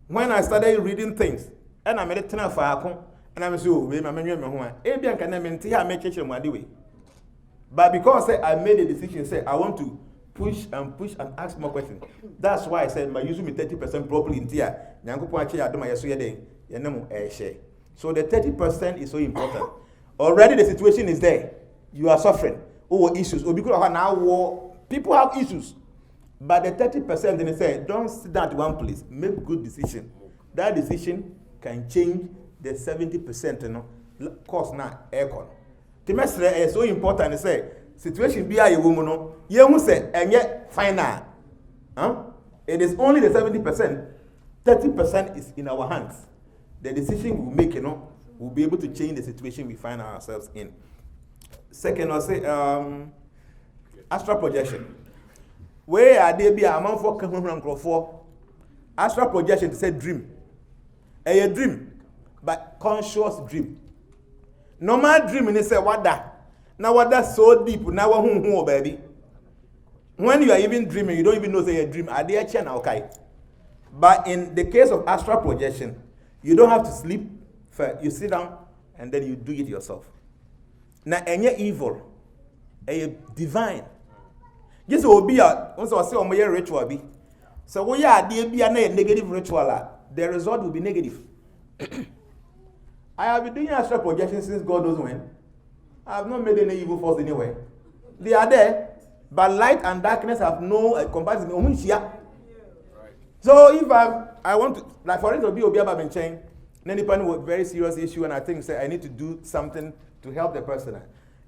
When I started reading things, and I made it turn for and I'm so we my menu me Ebian can I make it way. But because I made a decision, say I want to push and ask more questions. That's why I said my using me 30% properly in here. So the 30% is so important. Already the situation is there. You are suffering over issues. Or because of now war, people have issues. But the 30% they say, don't sit down at one place. Make good decision. That decision can change the 70%. Course now aircon. The message is so important. They say situation be a woman. You say and yet final. It is only the 70%. 30% is in our hands. The decision we make, we'll be able to change the situation we find ourselves in. Second, I'll say astral projection. Where are they be among for astral projection to say dream. A dream, but conscious dream. Normal dream and they say what that. Now what that's so deep. Now who baby. When you are even dreaming, you don't even know say a dream. Are they okay? But in the case of astral projection, you don't have to sleep. You sit down and then you do it yourself. Now, any evil, a divine. This will be a once I say on my ritual be. So we are be a negative ritual. The result will be negative. I have been doing astral projection since God knows when. I have not made any evil force anywhere. They are there, but light and darkness have no comparison. So if I want to, like for instance, be about chain, then depending with very serious issue, and I think say I need to do something to help the person.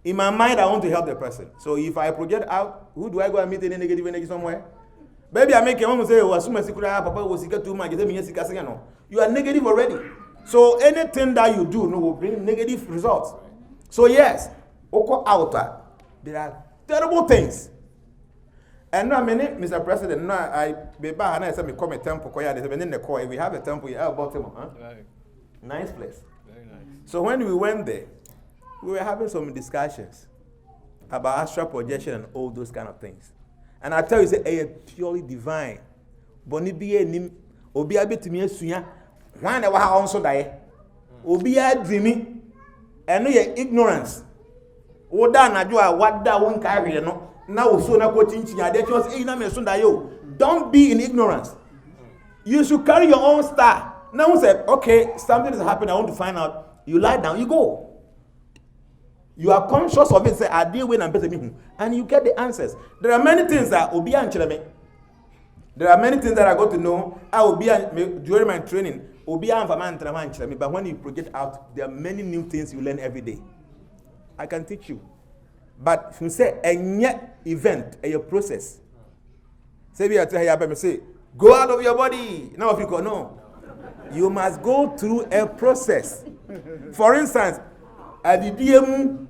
In my mind, I want to help the person. So if I project out, who do I go and meet any negative energy somewhere? Maybe I make a woman say, "Oh, assume Papa was too much." You are negative already. So anything that you do will bring negative results. So yes, Oko outer, there are terrible things. And now, Mr. President, now I said me come a temple. We have a temple in Baltimore, huh? Right. Nice place. Very nice. So when we went there, we were having some discussions about astral projection and all those kind of things. And I tell you, say, purely divine. Boni biye nim obi abetumi asuya. When they were also die. Obi a dreaming. And no ignorance. Oda na jo a wada won carry no. Na so na ko chinchin ade chose na me so da yo. Don't be in ignorance. You should carry your own star. Now who said, okay, something is happening, I want to find out. You lie down, you go. You are conscious of it, say, I deal with and you get the answers. There are many things that will be me. There are many things that I got to know. I will be during my training. But when you project out, there are many new things you learn every day. I can teach you. But if you say a event, a process. Say, go out of your body. Now if you go, no. You must go through a process. For instance, at the DM,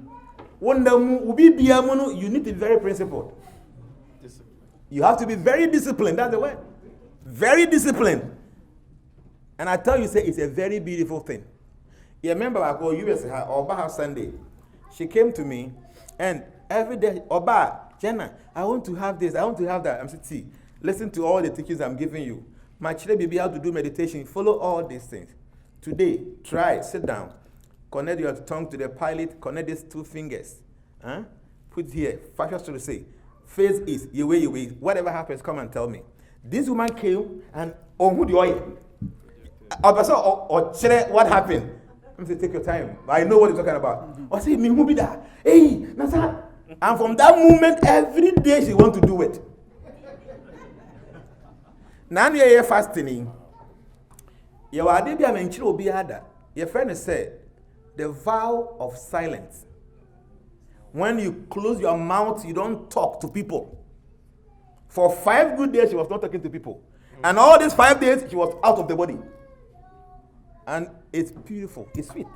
you need to be very principled. You have to be very disciplined. That's the word. Very disciplined. And I tell you, say it's a very beautiful thing. You remember I go US Oba Sunday. She came to me and every day, Oba, Jnana, I want to have this, I want to have that. I'm saying, see, listen to all the teachings I'm giving you. My children be able to do meditation. Follow all these things. Today, try, sit down. Connect your tongue to the pilot. Connect these two fingers. Huh? Put here. Fashion to say. Face is, you way. Whatever happens, come and tell me. This woman came and, who do you what happened? I'm saying, take your time. I know what you're talking about. I say, me who be that? Hey, Nasa. And from that moment, every day she want to do it. Now you're fasting. Your adibia menchiro be ada. Your friend said, the vow of silence. When you close your mouth, you don't talk to people. For 5 good days, she was not talking to people. And all these 5 days, she was out of the body. And it's beautiful. It's sweet.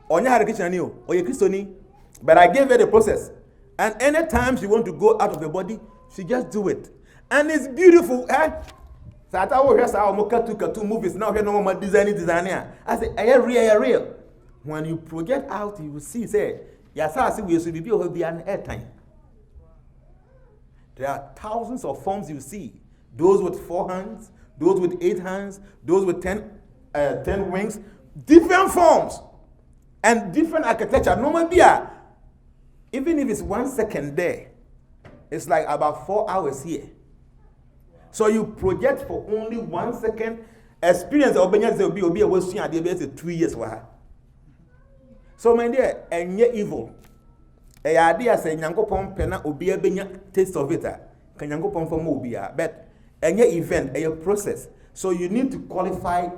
Onya had a Christian new, or a Christian, but I gave her the process. And anytime she want to go out of the body, she just do it. And it's beautiful. So I thought, here's how cartoon movies. Now, here no more designer. I say, I real. When you project out, you will see, say, yes, I see we should be able to be an airtime. There are thousands of forms you see. Those with 4 hands, those with 8 hands, those with 10 wings. Different forms. And different architecture. No matter. Even if it's 1 second there, it's like about 4 hours here. So you project for only 1 second. Experience will be a 2 years. So my dear, and yet evil. A idea say Yango Pom Pena obi a benya taste of it. Can Yango Pom for Mobia? But any event, a process. So you need to qualify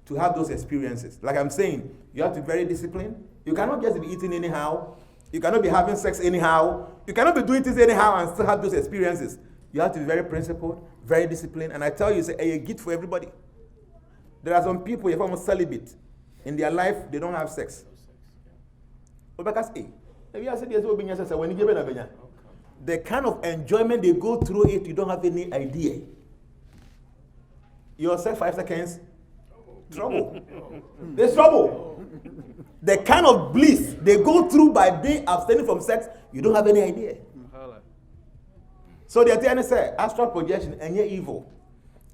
to have those experiences. Like I'm saying, you have to be very disciplined. You cannot just be eating anyhow. You cannot be having sex anyhow. You cannot be doing things anyhow and still have those experiences. You have to be very principled, very disciplined. And I tell you, it's a gift for everybody. There are some people, if almost celibate, in their life, they don't have sex. But because, the kind of enjoyment they go through it, you don't have any idea. You're sex 5 seconds, trouble. There's trouble. The kind of bliss they go through by day abstaining from sex, you don't have any idea. So the Atiana say, astral projection and evil.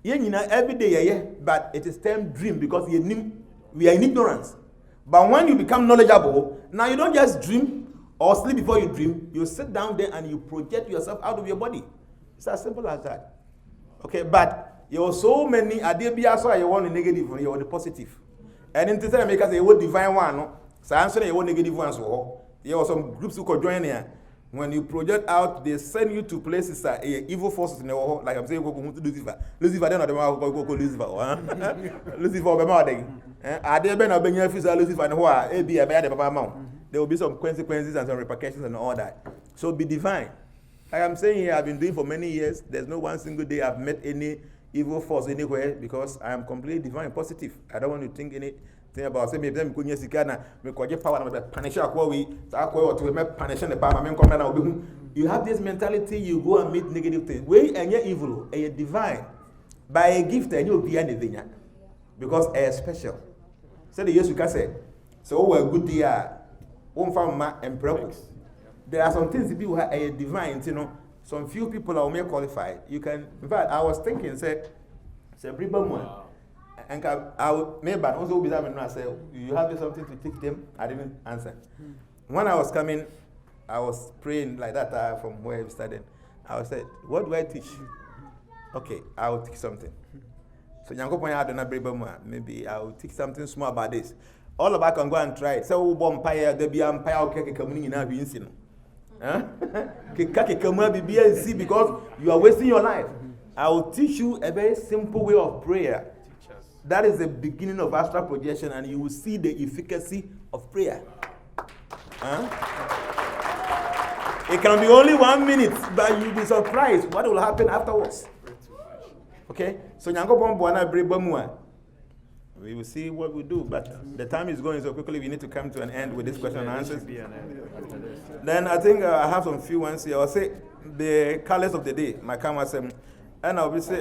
Every day, but it is termed dream because we are in ignorance. But when you become knowledgeable, now you don't just dream or sleep before you dream, you sit down there and you project yourself out of your body. It's as simple as that. Okay, but you have so many ideas, so you want the negative, you want the positive. And in the time, because they want divine one, no? So answer you want negative ones. So there are some groups who could join here. When you project out, they send you to places that evil forces in the world. Like I'm saying, go to Lucifer. Lucifer, they're not the one who go Lucifer. Lucifer, be more than. Are there been a beneficial Lucifer and who are a be a bad papa mount? There will be some consequences and some repercussions and all that. So be divine. Like I'm saying here, I've been doing for many years. There's no one single day I've met any evil force anywhere because I am completely divine, positive. I don't want to think anything about say maybe them kunya sika na me kwaje power na me punish akwa we ta akwa to me punish the power me come na obehu. You have this mentality, you go and meet negative things. We enye evil, a divine. By a gift and you'll be anything because a special. So the Jesus can say, so we're good dear. And there are some things that people have a divine, you know. Some few people are more qualified. You can, in fact, I was thinking, say one. And I would maybe also be that I say, you have something to teach them? I didn't answer. When I was coming, I was praying like that from where I started. I was said, what do I teach? Okay, I will teach something. So maybe I will teach something small about this. All of us can go and try it. So umpire, there be umpire, okay, coming in our instant. Because you are wasting your life. I will teach you a very simple way of prayer. That is the beginning of astral projection, and you will see the efficacy of prayer. It can be only 1 minute, but you'll be surprised what will happen afterwards. Okay? So, we will see what we do, but the time is going so quickly, we need to come to an end with this question and answers. Then I think I have some few ones here. I'll say the colors of the day, my camera said, and I'll be say,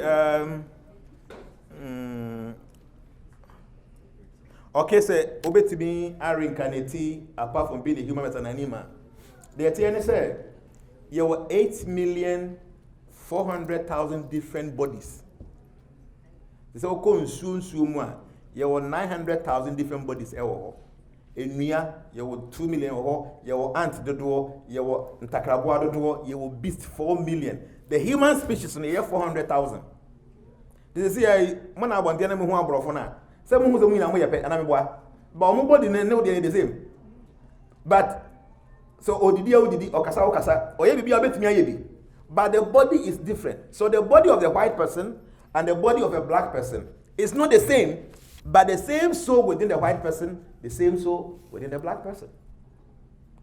okay, say, obetimi are reincarnate apart from being a human as an animal. The TN said, there were 8,400,000 different bodies. They say, there were 900,000 different bodies. In Nia, there were 2 million. There were ants, the door. There were Ntakrabwa, the door. There were beasts, 4 million. The human species in the year 400,000. This is a man I want to know who I'm brought for now. Some who's a winner, and I'm boy. But my body know they are the same. But so, Odidi, Okasa, or maybe a bit me. But the body is different. So, the body of the white person and the body of a black person is not the same, but the same soul within the white person, the same soul within the black person.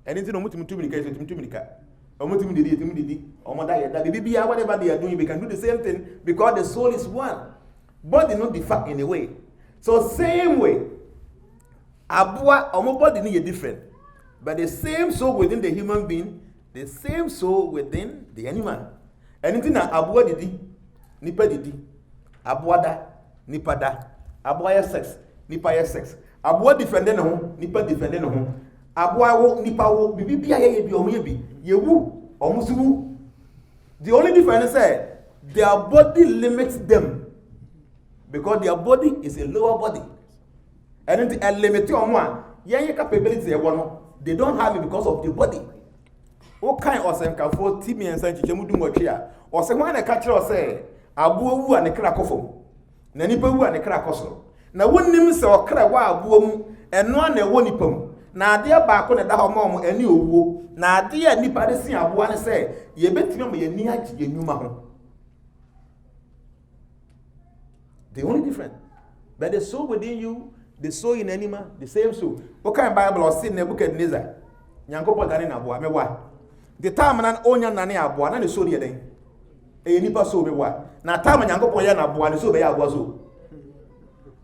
Anything whatever they are doing, we can do the same thing because the soul is one. Body not differ in a way. So same way, abua or body is different, but the same soul within the human being, the same soul within the animal. Anything that abua didi, nipa didi, abua da, nipa da, abua ya sex, nipa ya sex, abua defending no, nipa defending no, abua wo nipa wo, bibi ya ye bi omo ye bi, ye wu, omo su wu. The only difference is their body limits them. Because their body is a lower body. And the limit on capability they don't have it because of the body. What kind of some can for Timmy and Sanchi Jamudu Mochia? Or someone a catcher or say, Abu and a crackofo. Nanipu and a crackoso. Now one name saw crawa boom and one a wonipum. Now dear back on a mom and you woo. Now dear Nipadisi Abu and say, ye bet me a near Yenuma. The only different. But the soul within you, the soul in animal, the same soul. What kind of Bible or sin Nebuchadnezzar? Yankopo Dani Abua, me wa. The time an onya nani abua, and the soul ye day. A nipa soul be wa. Na time Yankopo Yan Abua, the soul be Aguazo.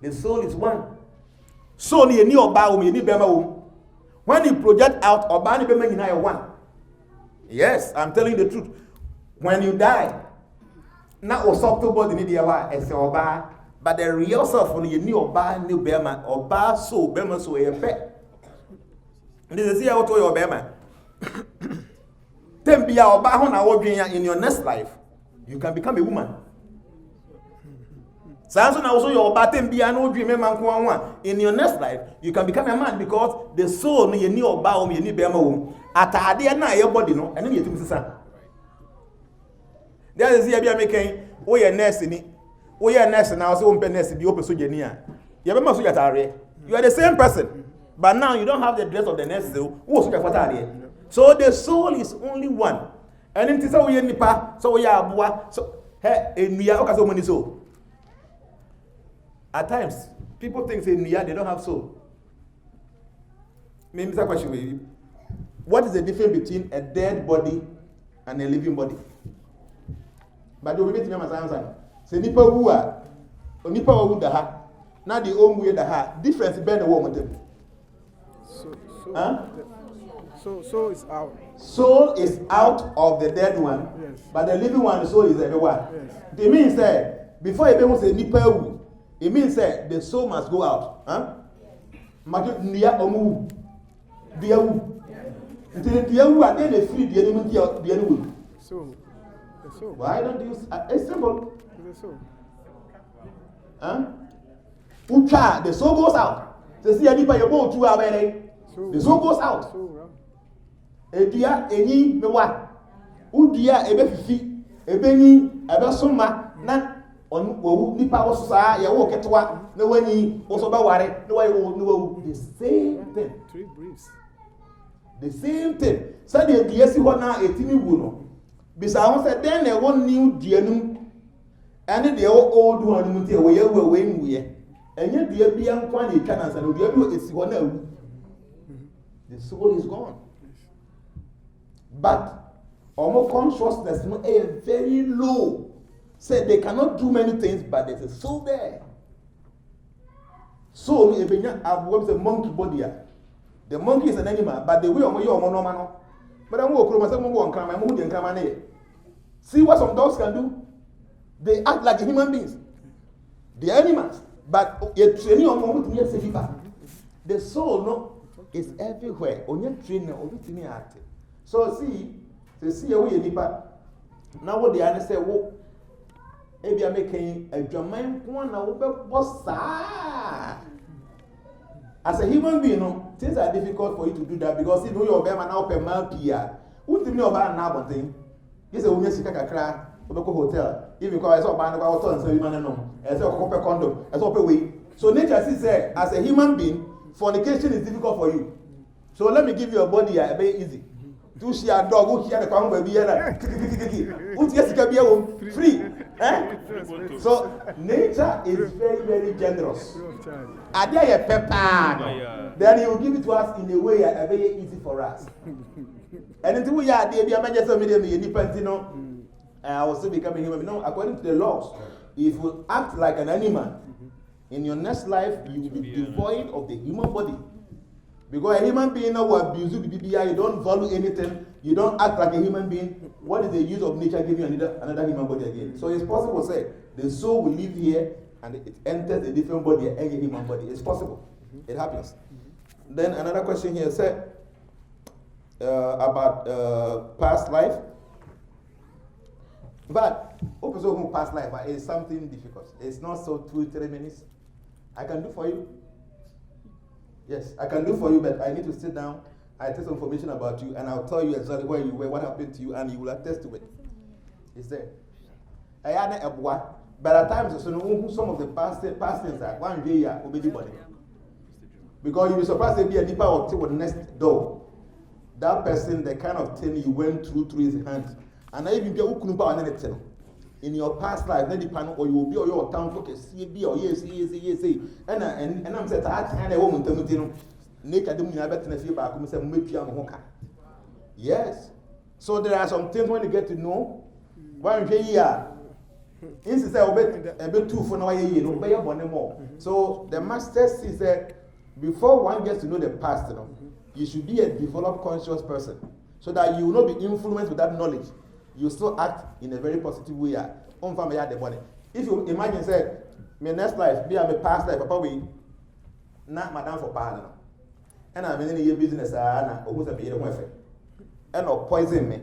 The soul is one. So ni any oba ni bema. When you project out, oba ni bema you one. Yes, I'm telling you the truth. When you die, now osopto body ni dia ese oba. But the real self when you knew oba new bema, oba so bema so a pet. This is here what your bema. Then be oba hon in your next life, you can become a woman. Sanso na also your batem be an old dream man one. In your next life, you can become a man because the soul no you need oba you need bema wom. Atade na your body no, and then you think sister. There is here be making oh your nurse ni. Oh your nurse now so open nurse be open so jenia. You bema so yatare. You are the same person. But now you don't have the dress of the nurse so so yatare. So the soul is only one. And in tisa we nipa so we aboa so hey enuya o ka so money so. At times, people think say they don't have soul. Maybe this question for you. What is the difference between a dead body and a living body? But you will meet me as answer. Say nipa who are nipa who da ha. Now the own way da ha. Difference between the woman them. Soul is out. Soul is out of the dead one, yes. But the living one, the soul is everywhere. Yes. It means that before you even say nipa who, it means that the soul must go out. Huh? Niya omu dia wu. Until dia wu are they free the enemy dia wu. So the soul. Why don't you it's simple. The soul. Huh? Ucha, the soul goes out. To see any by your boat to abere. The soul goes out. Edia enyi mewa. Udia ebe fifi, ebe ni ebe soma na on wo nipa wo saa ye wo ketwa na wani wo so ba ware na wai wo the same thing. Three briefs. The same thing. Said the diesi ho na etimi wu no. Bisa ho said then e won new dianum ane de old one mu tie wo ye wo we nwie. Enye dia bia nkwa na etwa na san dia bi esi ho na awu. The soul is gone. But almost consciousness no is very low. Say they cannot do many things, but there's a soul there. Soul is a monkey body. The monkey is an animal, but the way of your monomano. But I'm walking. See what some dogs can do? They act like human beings. They are animals, but you're training on the soul no is everywhere. On your training, everything active. So see a way now what they understand what if you are making a German one as a human being, no, things are difficult for you to do that because you know your bear now per month here. Who do you about now thing? You say when you see a cry, hotel, even because I saw band about hotel and so you know, as a copper condom, as a way. So nature says as a human being, fornication is difficult for you. So let me give you a body very easy. Do she a dog who hear the come baby free. So nature is very, very generous. Are there a pepper? Then he will give it to us in a way very easy for us. And until we are there, I will still become a human. No, according to the laws, if you act like an animal, in your next life you will be devoid of the human body. Because a human being now will abuse you, you don't value anything, you don't act like a human being. What is the use of nature giving you another human body again? So it's possible to say the soul will live here and it enters a different body, a human body. It's possible. It happens. Then another question here said about past life. But also past life is something difficult. It's not so 2-3 minutes. I can do for you. Yes, I can do for you, but I need to sit down. I take some information about you, and I'll tell you exactly where you were, what happened to you, and you will attest to it. It's there. But at times, some of the past things are 1 year obey body. Because you'll be surprised to be a deeper or with the next door. That person, the kind of thing you went through his hands. And I even get anything. In your past life, then the panel or you will be or your town focus, CB or yes. And I'm saying, I a woman to me, nature doing a better than back, yes. So there are some things when you get to know, one year, instead of a bit too for no year, no better one more. So the master says that before one gets to know the past, you should be a developed, conscious person so that you will not be influenced with that knowledge. You still act in a very positive way. If you imagine, say, my next life, be a past life, Papa, we not madam for partner. And I'm in a business, and almost a bit of weapon. And or poison me.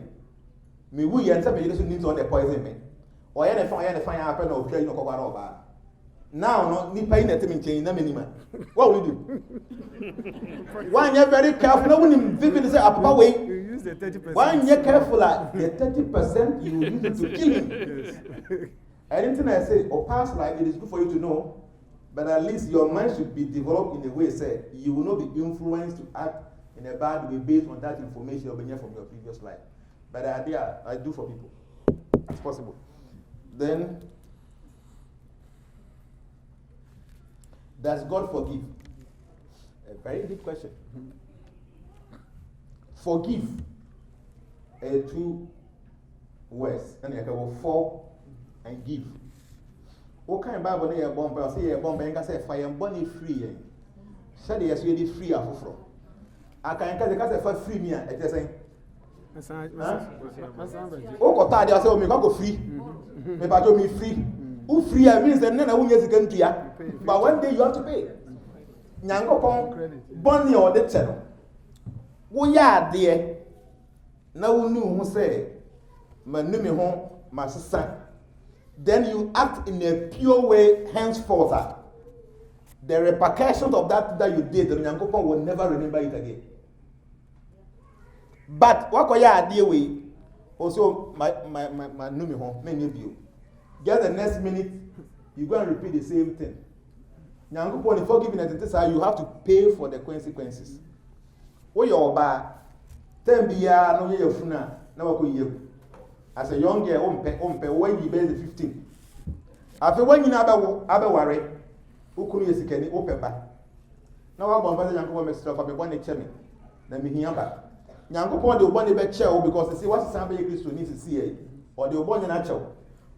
Me, we enter me, you need to poison me. Or any fire happen or kill you no cover over. Now, no, ni pay net in na minima. What will you do? One, you're very careful. No one vivid say a way. You use the 30%. One, you're careful. The 30% you use it to kill him. Anything I say or pass like it is good for you to know, but at least your mind should be developed in a way say you will not be influenced to act in a bad way based on that information you've been here from your previous life. But the idea I do for people. It's possible. Then, does God forgive? A very deep question. Forgive. Two words. And you can for and give. What kind of Bible is a bomb? I say a bomb and I say fire and bunny free. Said yes, you did free off from. I can say free me. I just say. Oh, got tired. I say, me go free. Me bajo me free. Who free means that none of you can do. But one day you have to pay. Nyango pon bunny or the channel. We are there. Now knew who say, my name home, my son. Then you act in a pure way henceforth. The repercussions of that you did, the Nyankopon will never remember it again. But what can you idea we also my name home, many of you. Just the next minute, you go and repeat the same thing. Nyankopon, forgiveness, you have to pay for the consequences. What your bad, 10 beer, no year funa, never you. As a young girl, when you base 15. After when you never worry, who could you see any open back? Now I'm going to Yanko myself for me one chemi. Then me here back. Yanko point the one back chair because they see what somebody Christ needs to see or the one natural.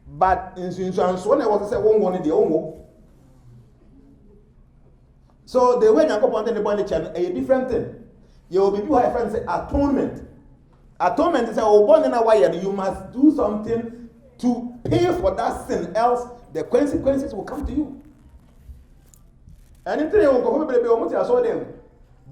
But in insurance, when I was to say one in the own. So the way Yanko point the one chair a different thing. You will be people have friends say atonement. Atonement is a you must do something to pay for that sin, else the consequences will come to you. And in will go them,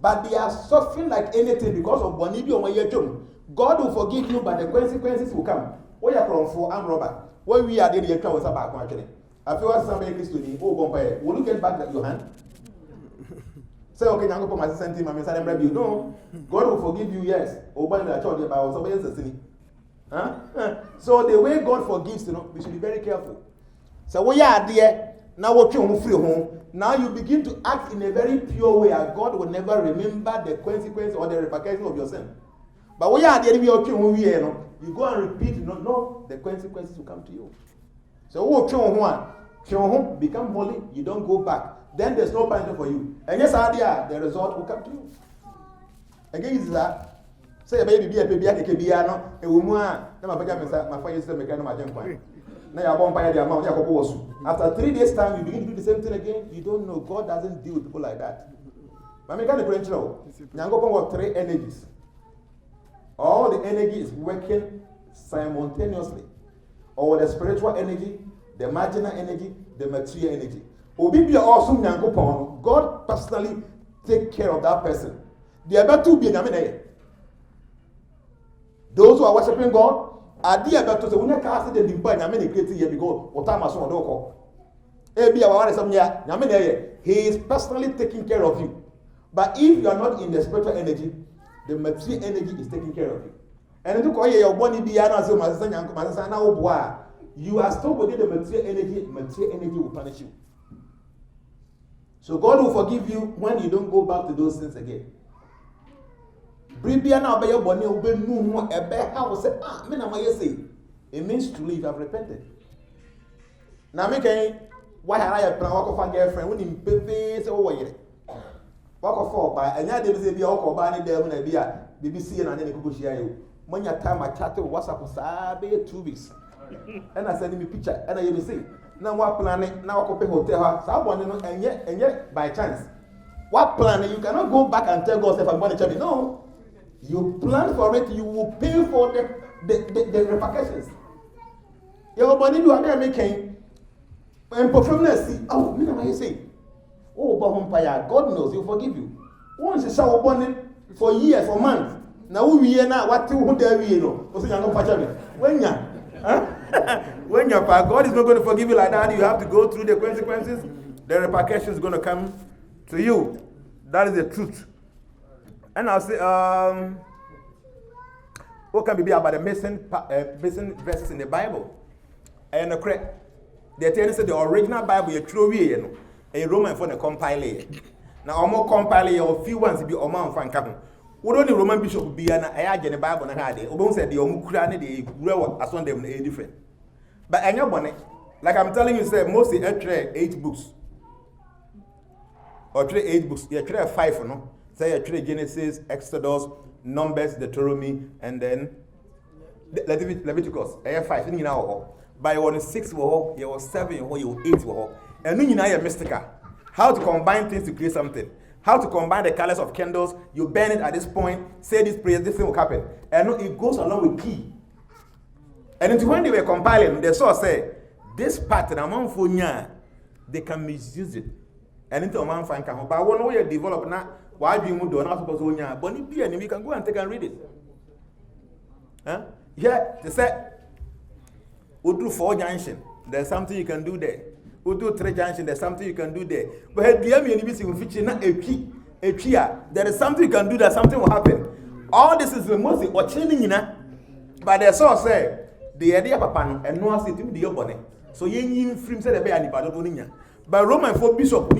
but they are suffering like anything because of Bonibi or Mayatum. God will forgive you, but the consequences will come. Where you from for armed robber? Where we are there, you was about actually. I feel what somebody is to me, oh, Bombay, will you get back your hand? Say, okay, I'm going to put my assistant team, I'm going to you. No, God will forgive you, yes. Open the church about somebody else's sin. So the way God forgives, we should be very careful. So we are there, now what you free home. Now you begin to act in a very pure way, and God will never remember the consequence or the repercussions of your sin. But we are there, you go and repeat, no, the consequences will come to you. So what become holy, you don't go back. Then there's no punishment for you. And yes, the result will come to you. Again, is that say a baby, a piano, a woman, my fire system, my junk. Now after 3 days' time, you begin to do the same thing again. You don't know. God doesn't deal with people like that. But I can't potential. Nyango got 3 energies. All the energy is working simultaneously. Or the spiritual energy, the marginal energy, the material energy. Obibia also Nyango God personally take care of that person. The other two be those who are worshiping God. Adi about to say when you cast the dimpa nyame create here because otama so odoko e bia wa some ya nyame dey he is personally taking care of you. But if you are not in the spiritual energy, the material energy is taking care of you. And to call your body bia na so masasa na oboa, you are still within the material energy will punish you. So God will forgive you when you don't go back to those sins again. Bribiana obey your body, obey no more. How say, it means truly you have repented. Now, why have I a plan? Walk off a girlfriend when you pay over here. Walk off by and ya did be all by there when I be a BBC and then you share you. When your time I chat to WhatsApp for 2 weeks. And I send me picture and I will say, now what plan? Now I copy hotel. Someone and yet by chance. What plan? You cannot go back and tell God if I'm going to tell you no. You plan for it, you will pay for the repercussions. Your body do are making and performance. Oh, you say, oh, God knows He'll forgive you. Once you shower bonnet for years, for months. Now we are now what 200 years. When ya When you're part, God is not going to forgive you like that. You have to go through the consequences. The repercussions going to come to you. That is the truth. And I'll say, what can be about the missing verses in the Bible? And they tell us the original Bible, you throw away, a Roman for the compile. Now, more compile or few ones be Oman fan come. What only Roman bishop be an aya in the Bible and had it. Obon said the Omukrani, the grow as one them different. But I know one, like I'm telling you, say mostly 8 books. Or 8 books. You trade 5, no? Say you trade Genesis, Exodus, Numbers, Deuteronomy, and then Leviticus. I have 5 in now. By 6 you was 7 you was 8 and then you know you're mystical. How to combine things to create something. How to combine the colors of candles. You burn it at this point, say this prayer, this thing will happen. And it goes along with key. And until when they were compiling, they saw say this pattern among Funya, they can misuse it. And into a man find come. But one way you develop now, why do you do not suppose to but if you we can go and take and read it. Huh? Yeah, they said we do 4 junction, there's something you can do there. We do 3 junction, there's something you can do there. But the MNBC will feature not a key. There is something you can do that something will happen. All this is mostly or changing, but they saw say the idea papa and no city the bonnet. So you frame said the bear and but Roman for bishop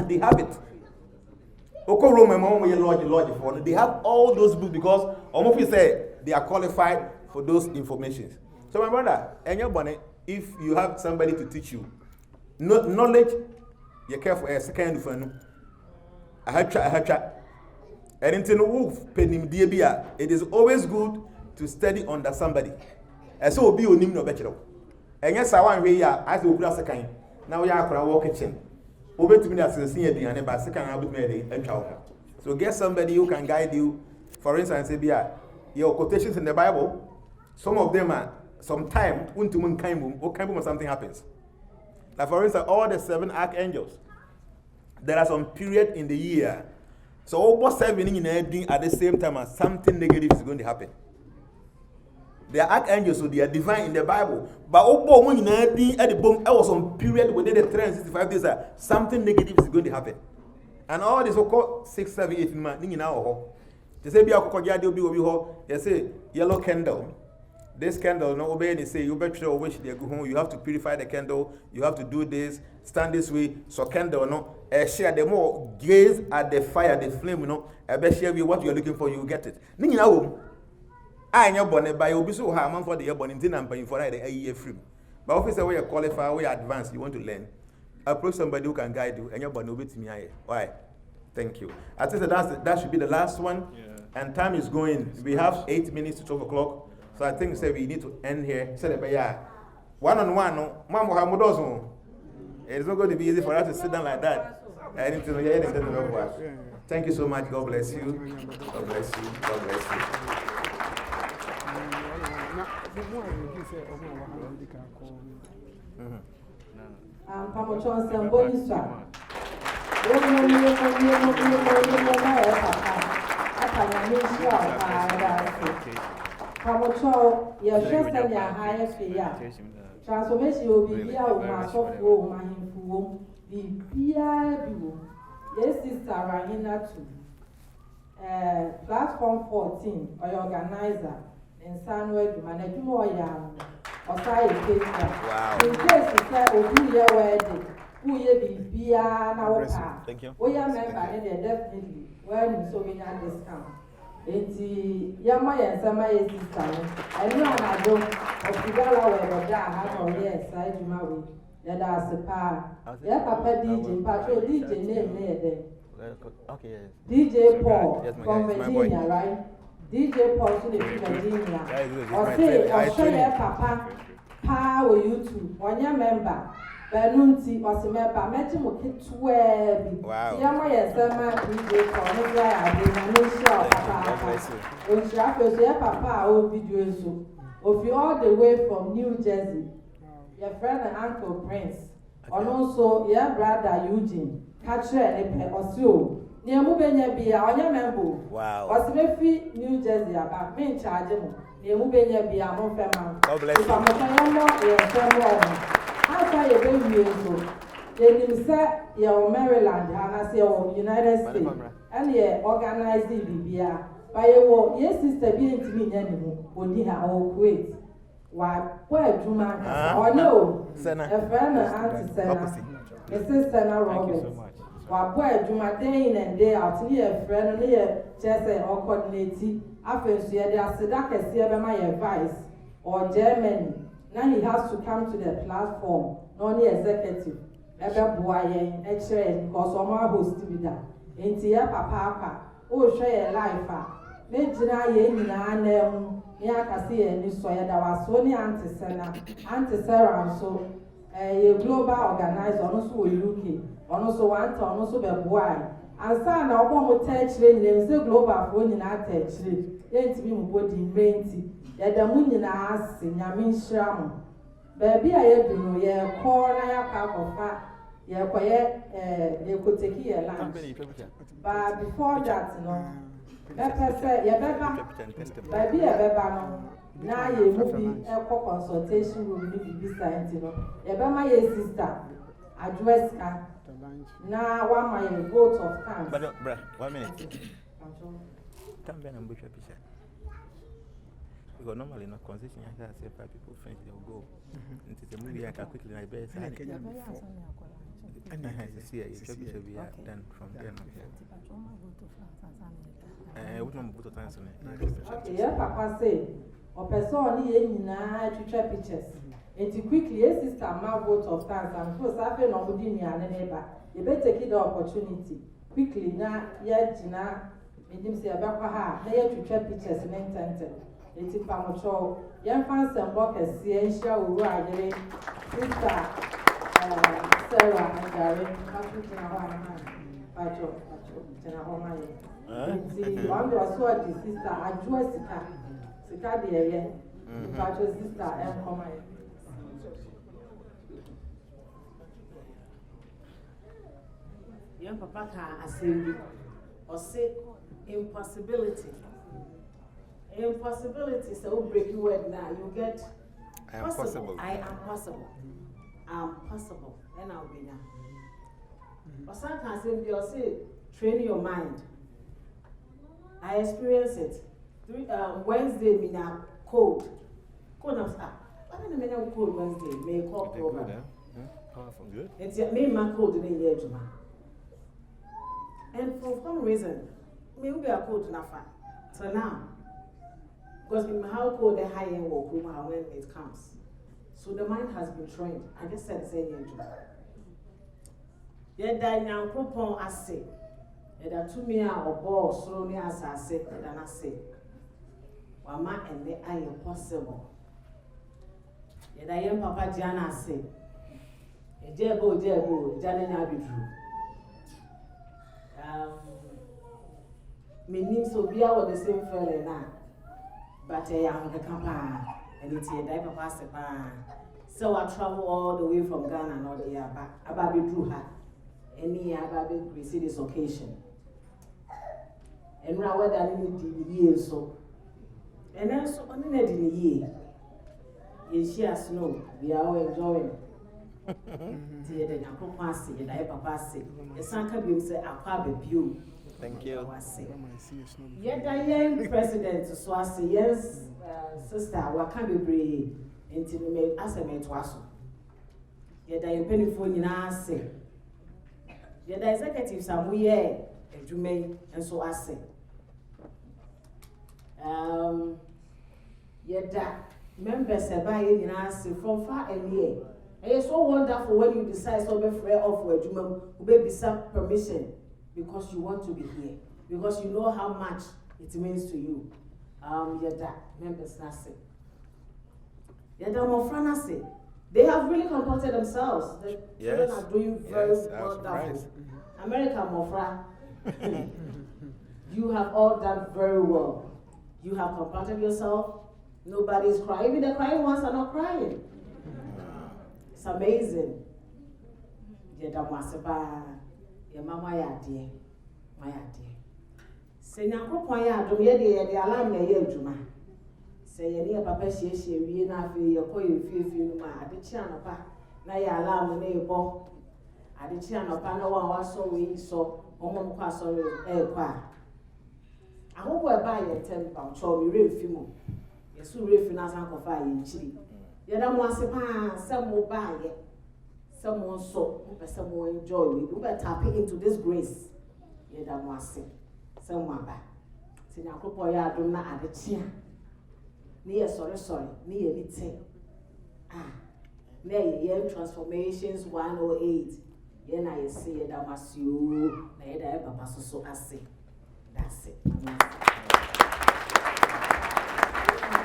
they have it. Oko Roman lodge for they have all those books because almost say they are qualified for those informations. So my brother, and your bonnet, if you have somebody to teach you, knowledge, you're careful a second for I had chat. And in wolf penim diabia, it is always good to study under somebody. And so be on him no better. And yes, I want we are as we glass a kind. Now we are for our kitchen. Over to me as a senior and by second I would marry and child. So get somebody who can guide you. For instance, your quotations in the Bible, some of them are sometimes when something happens. Like for instance, all the 7 archangels, there are some period in the year. So almost 7 in at the same time as something negative is going to happen. They are archangels, so they are divine in the Bible. But when at the boom, I was on period within the 365 days, something negative is going to happen. And all this will 6, 7, 8 months. They say, they say, yellow candle. This candle, no obey, they say, you better wish they go home. You have to purify the candle. You have to do this, stand this way. So candle, no, share the more gaze at the fire, the flame, I bet share you what you're looking for, you get it. I know bonnet by you be so hard for the year bonnet and paying for a year free. But officer, where you qualify, where you advance, you want to learn. Approach somebody who can guide you, and your bonnet will be to me. Why? Thank you. I think that should be the last one. Yeah. And time is going. We have 8 minutes to 12 o'clock. So I think we need to end here. One-on-one, no. It's not going to be easy for us to sit down like that. I need to know. Thank you so much. God bless you. God bless you. God bless you. Transformation will be here with my software, my info, the PIB. Yes, Sister Rahina too. Platform 14, or organizer, and Sanway to manage more young, or side case. In case you say, oh, do your wedding, who ye be now? Thank you. We are member, definitely, when so many discount. Enti yama yensama yesista enu anado ofigala we boda ha no yes side mawe ya da sepa ya papa DJ patro DJ name there. Okay, yes. DJ Paul from Virginia, right? DJ Paul from Virginia. Or say papa pa we YouTube onya member Benunti or Semeba, Metum Kitwebi. Wow. Yama Yasama, DJ, or Naya, no show, Papa. When Shackles, your papa, old video so. Of you all the way from New Jersey, your friend and Uncle Prince, and also your brother Eugene, Catcher and or so. Near Mubenya be our member. Wow. Was Mefi, New Jersey, about me charging. ne mu benya bia mo fema God bless you. if I'm not ye fema after ye be so enim say ye Maryland and say o United States and ye organizing bibia by ye sister bi ntimi nya ni mu oni ha o Kuwait wa adwuma oh no a friend auntie Sena Mrs. Sena Roberts wa adwuma day in and day out ni a friend ni ye chese or coordinate afenso ye dey aseda kese be ma ye vice or Germany now he has to come to the platform no ni executive ebe boa ye chere because o ma host bi da enti ya papa o hwe ye life a me gina ye nyina na mu ni akase ye ni so ye da waso ni Auntie Sarah so ye global organizer ono so UK ono so want ono so be boa ansa na obo mo ta chire nyina se global fo nyina ta chire ye ntimi mu body menti ye da mu nyina ase nyame nhira mo baby a ye bi no ye ko na ya ka kofa ye koye ye ko take ye lunch but before that no say ye beba baby ye beba no na ye mu bi e ko consultation room ni bi science no ye be ma ye sister address ka na one my vote of thanks but bruh 1 minute come back and bush your picture because normally no conversation I say 5 people finish they'll go into the movie I can quickly like best and I see you should be done from there what number put the answer okay yeah papa say or person ni ye nyina twetwa pictures and quickly a sister ma vote of thanks and so safe no mo di ni ane neba you better take the opportunity quickly na ya gina medim say abakwa ha na ya twetwa pictures na intente enti pa mo cho yan fan sembo kese enhia owu agere sister Sarah and Gary pasu gina ho ana pacho gina ho ma ye enti on do so the sister adwo sika de ye pacho sister em come here. Young papa can assembly or say impossibility. Impossibility, so break your word now. You get I am possible. I am possible. I am possible. And I'll be now. Or some can say, train your mind. I experience it. Wednesday, me now cold. Cold, I'm I don't know cold Wednesday. May call program. Powerful, good. It's me, my cold in the year, Juma. And for some reason, maybe I cold enough. So now, because in how cold the high end will come when it comes. So the mind has been trained. I just said the same thing. Yet that now propon I say, that to me or ball slowly as I said, and I say, Wama and the I impossible. Yet I am Papa Jnana say, a jebo, Jnana be true. Me name so be our the same fella now, but I am the camper and it's a diaper pass. So I travel all the way from Ghana and all the year back. About be true her. Any year about be see this occasion. And now what I need the year so. And then so on in the year. You share snow, we are all enjoying. The Papa say, the Papa say, the Sanka Beam say, I'll probably view. Thank you. Yet I am president, so I say, yes, sister, what can be brave until we made as a mate was. Yet I am penny for you now, say. Yet the executives are we and you may, and so I say. Yet that members are buying in us from far and near. And it's so wonderful when you decide to be free of where you may be some permission because you want to be here, because you know how much it means to you. Yada members nasi. Yada mofrana say they have really comported themselves. The children are doing very wonderful. America mofra, you have all done very well. You have comported yourself. Nobody's crying. Even the crying ones are not crying. It's amazing. Yada maseba, your mama ya dear, my dear. Say na kopon ya adom ye de alarm na ye adwuma. Say, any papa, she, we enough, you call you feel my the Chianopa, Naya alarm, neighbor. I did Chianopa, no one was so we saw, Omo Quasso, Qua. I hope we're buying £10, so we real few. Yes, we real finance and fire in Chile. Yet I want to some will buy it. Someone so, someone enjoy it. We better tap into this grace. Yet I want to say, someone back. See, now, couple ya do not add a chair. Near sorry, near anything. Near transformations 108. Yen I see it, I must you, neither ever pass so I say. That's it.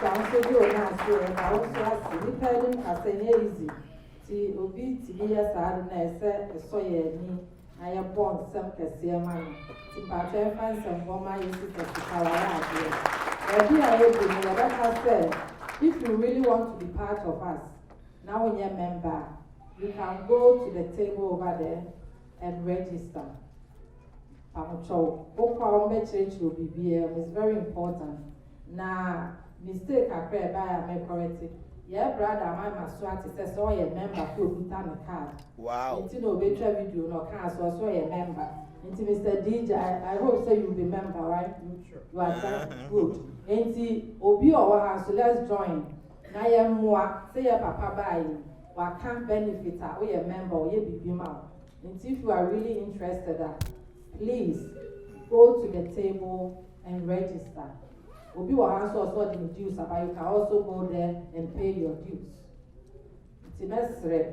Also, you are not sure, and I also ask you, depending as an easy. See, Obi, Tibias, I said, so ye me, I am born some Cassiaman. To pattern find some woman used to Carolina. Maybe I will be what I said. If you really want to be part of us, now when you're a member, you can go to the table over there and register. Pamucho, Okwa Church will be here. It's very important. Now, mistake I pray by I may correct it. Yeah, brother, my maswati says, so a member who put on a card. Wow. It's no better video, no card, so a member. Into Mr. DJ, I hope so you'll be member, right? Sure. You are good. Into Obi or house, so let's join. Now, you more say a papa buy, or can't benefit, or a member, or you be mouth. And if you are really interested, please go to the table and register. Obi will answer also the dues, but you can also go there and pay your dues. It's necessary.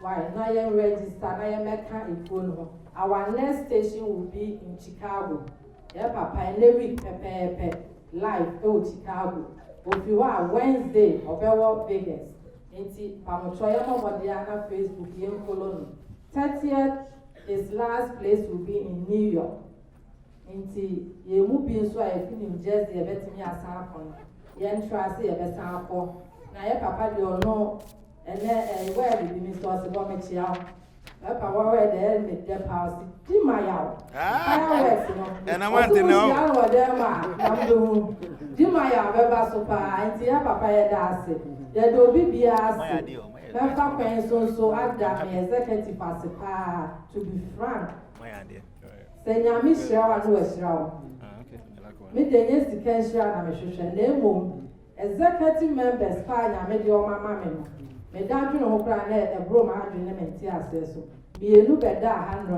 Why? Now you register, now you make a our next station will be in Chicago. Yeah, Papa, and every week, live in Chicago. If you are Wednesday, or Vegas, into Pamuchoya Modiana Facebook, Yen Colony. 30th is last place will be in New York. Into ye movie so I feel in just the bet me as sample. Yen trust a best sample. Now, your papa, you know, and then where did the Mr. Bomachia? Papa, where the helmet, their house, Jimaya. Fireworks, you know. And I want to know. Jimaya, Baba Sopa, and Tia Papa Dasi. There will be asked. Papa, so add that me executive as a pa to be frank. My idea. Say, Yami Shroud and West Shroud. Mid the yes, the can share and a name. Executive members, fine, I made your mamma. Madame O'Brien, a broma, and Tia says so. Be a look at that hand.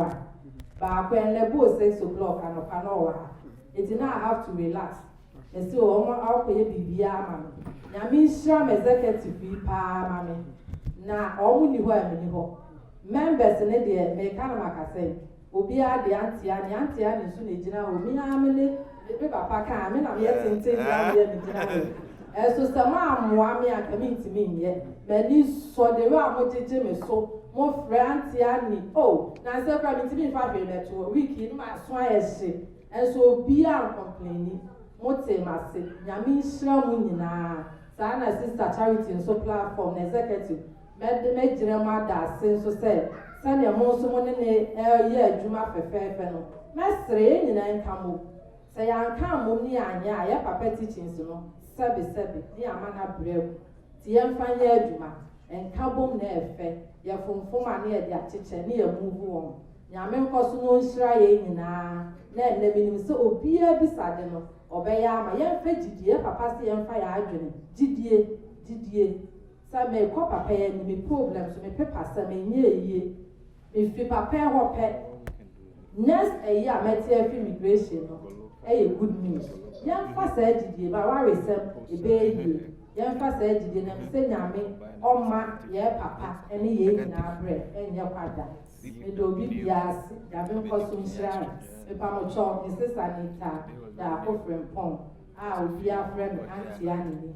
But when the boat 6 o'clock and of an hour, it did not have to relax. And so, I'll pay BBR, mammy. Yami Shram executive be pa, mammy. Now, only who am in the members in the make Kanamaka say. Obi a the auntie and soon a general, me, Papa can, I'm yet in the as so some Wami are coming to me yet. Many saw the round what Jimmy so more friends, oh, now so coming to me 5 minutes to a week in my swire ship, and so be complaining. Mote Massy, Yamin Shramunina, Sana Sister Charity and so platform executive, made the major mother since so said. Send your most money year, Juma Fefano. Master, in an camo. Say, I can't money and ya, papa teaching so. Sabi, dear man, brave. Tian Fanya Juma, and Cabo Nefe, ya from former near their teacher near move on. Yamen Cosuno Shray in a net living so be a beside them. Obey my young fetchy, dear papa, and fire hydrant. Didier. Some may copper pay and me problems to me paper, some ye. If you prepare what pet next a year, met immigration, a good news. Young fast edgy, but worry some a baby. Young fast edgy, and I'm saying, I mean, oh, my, yeah, papa, any year in our bread, and your father. It will be yes, Gavin Costume Shrine. If I'm a child, Mrs. Anita, the offering pond, I will be our friend, Auntie Annie.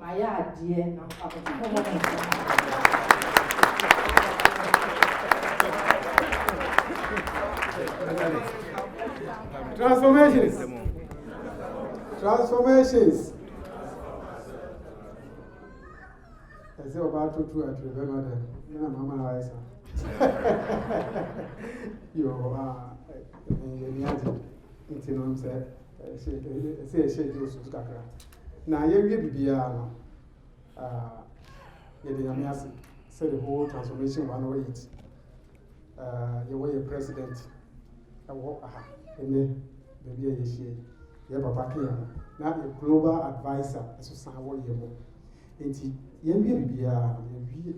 My dear, and Transformations. I say about to remember them. No, Mama Liza. You are in the say, she goes to Kakra. na yɛwie bibiara no yɛde nyame ase sɛ the whole transformation 108 yɛwɔ yɛ president ɛwɔ aha ɛnɛ baabi a yɛhyia yɛ papa kea no na yɛ global advisor ɛso san wɔ yɛ mu nti yɛwie bibiara no yɛwie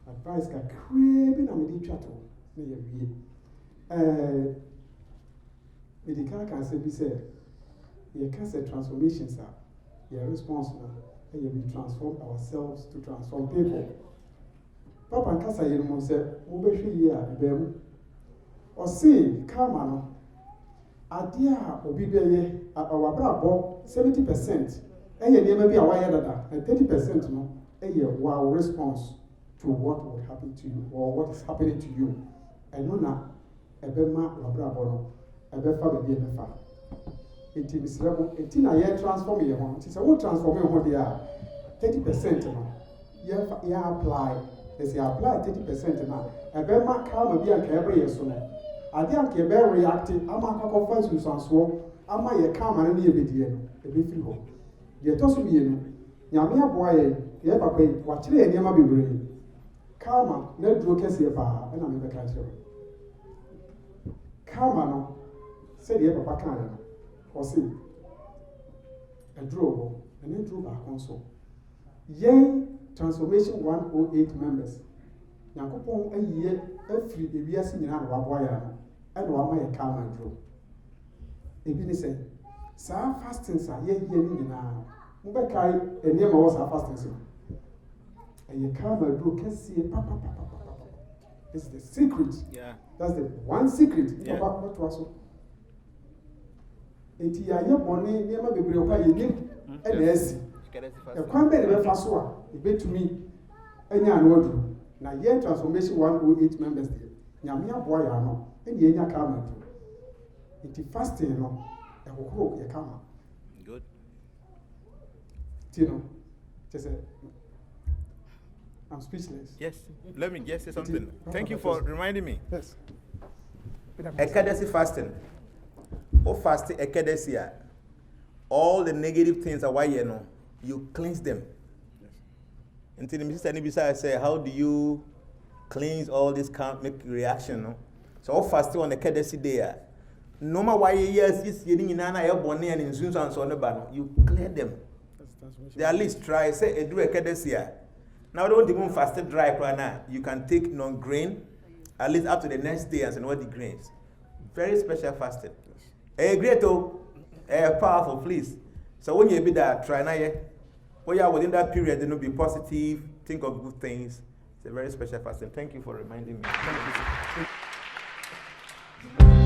advice kakraa bi na mede twa to na yɛwie mede ka sɛ bi sɛ yɛka sɛ transformations a yɛ response no ɛyɛ we transform ourselves to transform people papa nkasa yɛ no mu sɛ wobɛhwɛ yie a ɛbɛɛ mu ɔse karma no adeɛ a obi bɛyɛ wabrabɔ 70% ɛyɛ nneɛma bi a wayɛ dada and 30% no ɛyɛ wow response to what would happen to you or what is happening to you ɛno na ɛbɛma wabrabɔ no ɛbɛfa baabi ɛbɛfa nti misrɛ mo nti na yɛ transform yɛ ho nti sɛ wo transform yɛ ho deɛ a 30% no yɛ apply ɛsɛ apply 30% na ɛbɛma karma bi a nka ɛbɛyɛ so no adeɛ anka ɛbɛ react ama akɔkɔfa nsusansoɔ ama yɛ karma no ne yɛbɛdiɛ no ɛbɛfiri hɔ deɛ ɛtɔ so mmienu nyame aboa yɛ papa yi wakyerɛ yɛ nneɛma bebree karma na aduro kɛseɛ paa ɛna mebɛka kyerɛ karma no sɛdeɛ papa kaa yɛ no ɔse aduro hɔ ɛne aduro baako nso yɛn transformation 108 members nyankopɔn ayie afiri ewiase nyinaa na waboa yɛ no ɛna wama yɛ karma aduro ebi ne sɛ saa fastings a yɛyɛ no nyinaa mobɛkae nneɛma wɔ saa fastings no ɛyɛ karma aduro kɛseɛ papapapapapa it's the secret that's the one secret papa bɛtoa so enti yɛayɛ bɔne nneɛma bebree hɔ a yɛnim ɛna asi ɛkwan bɛɛ ne bɛfa so a ɛbɛtumi anya ano aduro na yɛn transformation 108 members deɛ nyame aboa yɛ ano ɛne yɛnya karma aduro nti fasting no ɛhohoro yɛ karma good ti no kyɛ sɛ I'm speechless. Yes, let me just say something. Thank you for reminding me. Yes. Ekadesi fasting. Fasting ekadesi, all the negative things are why you know you cleanse them. Until the minister Nibisa say, how do you cleanse all this make reaction? No? So all fasting on ekadesi day. No matter why yes, Jnana Ebony and in Zunz and so on, you clear them. They at least try say do ekadesi. Now don't even fasted dry right now. You can take non-grain at least up to the next day and say what the grains. Very special fasting. Great powerful, please. So when you be that try now, when you are within that period, then be positive, think of good things. It's a very special fasting. Thank you for reminding me. Thank you.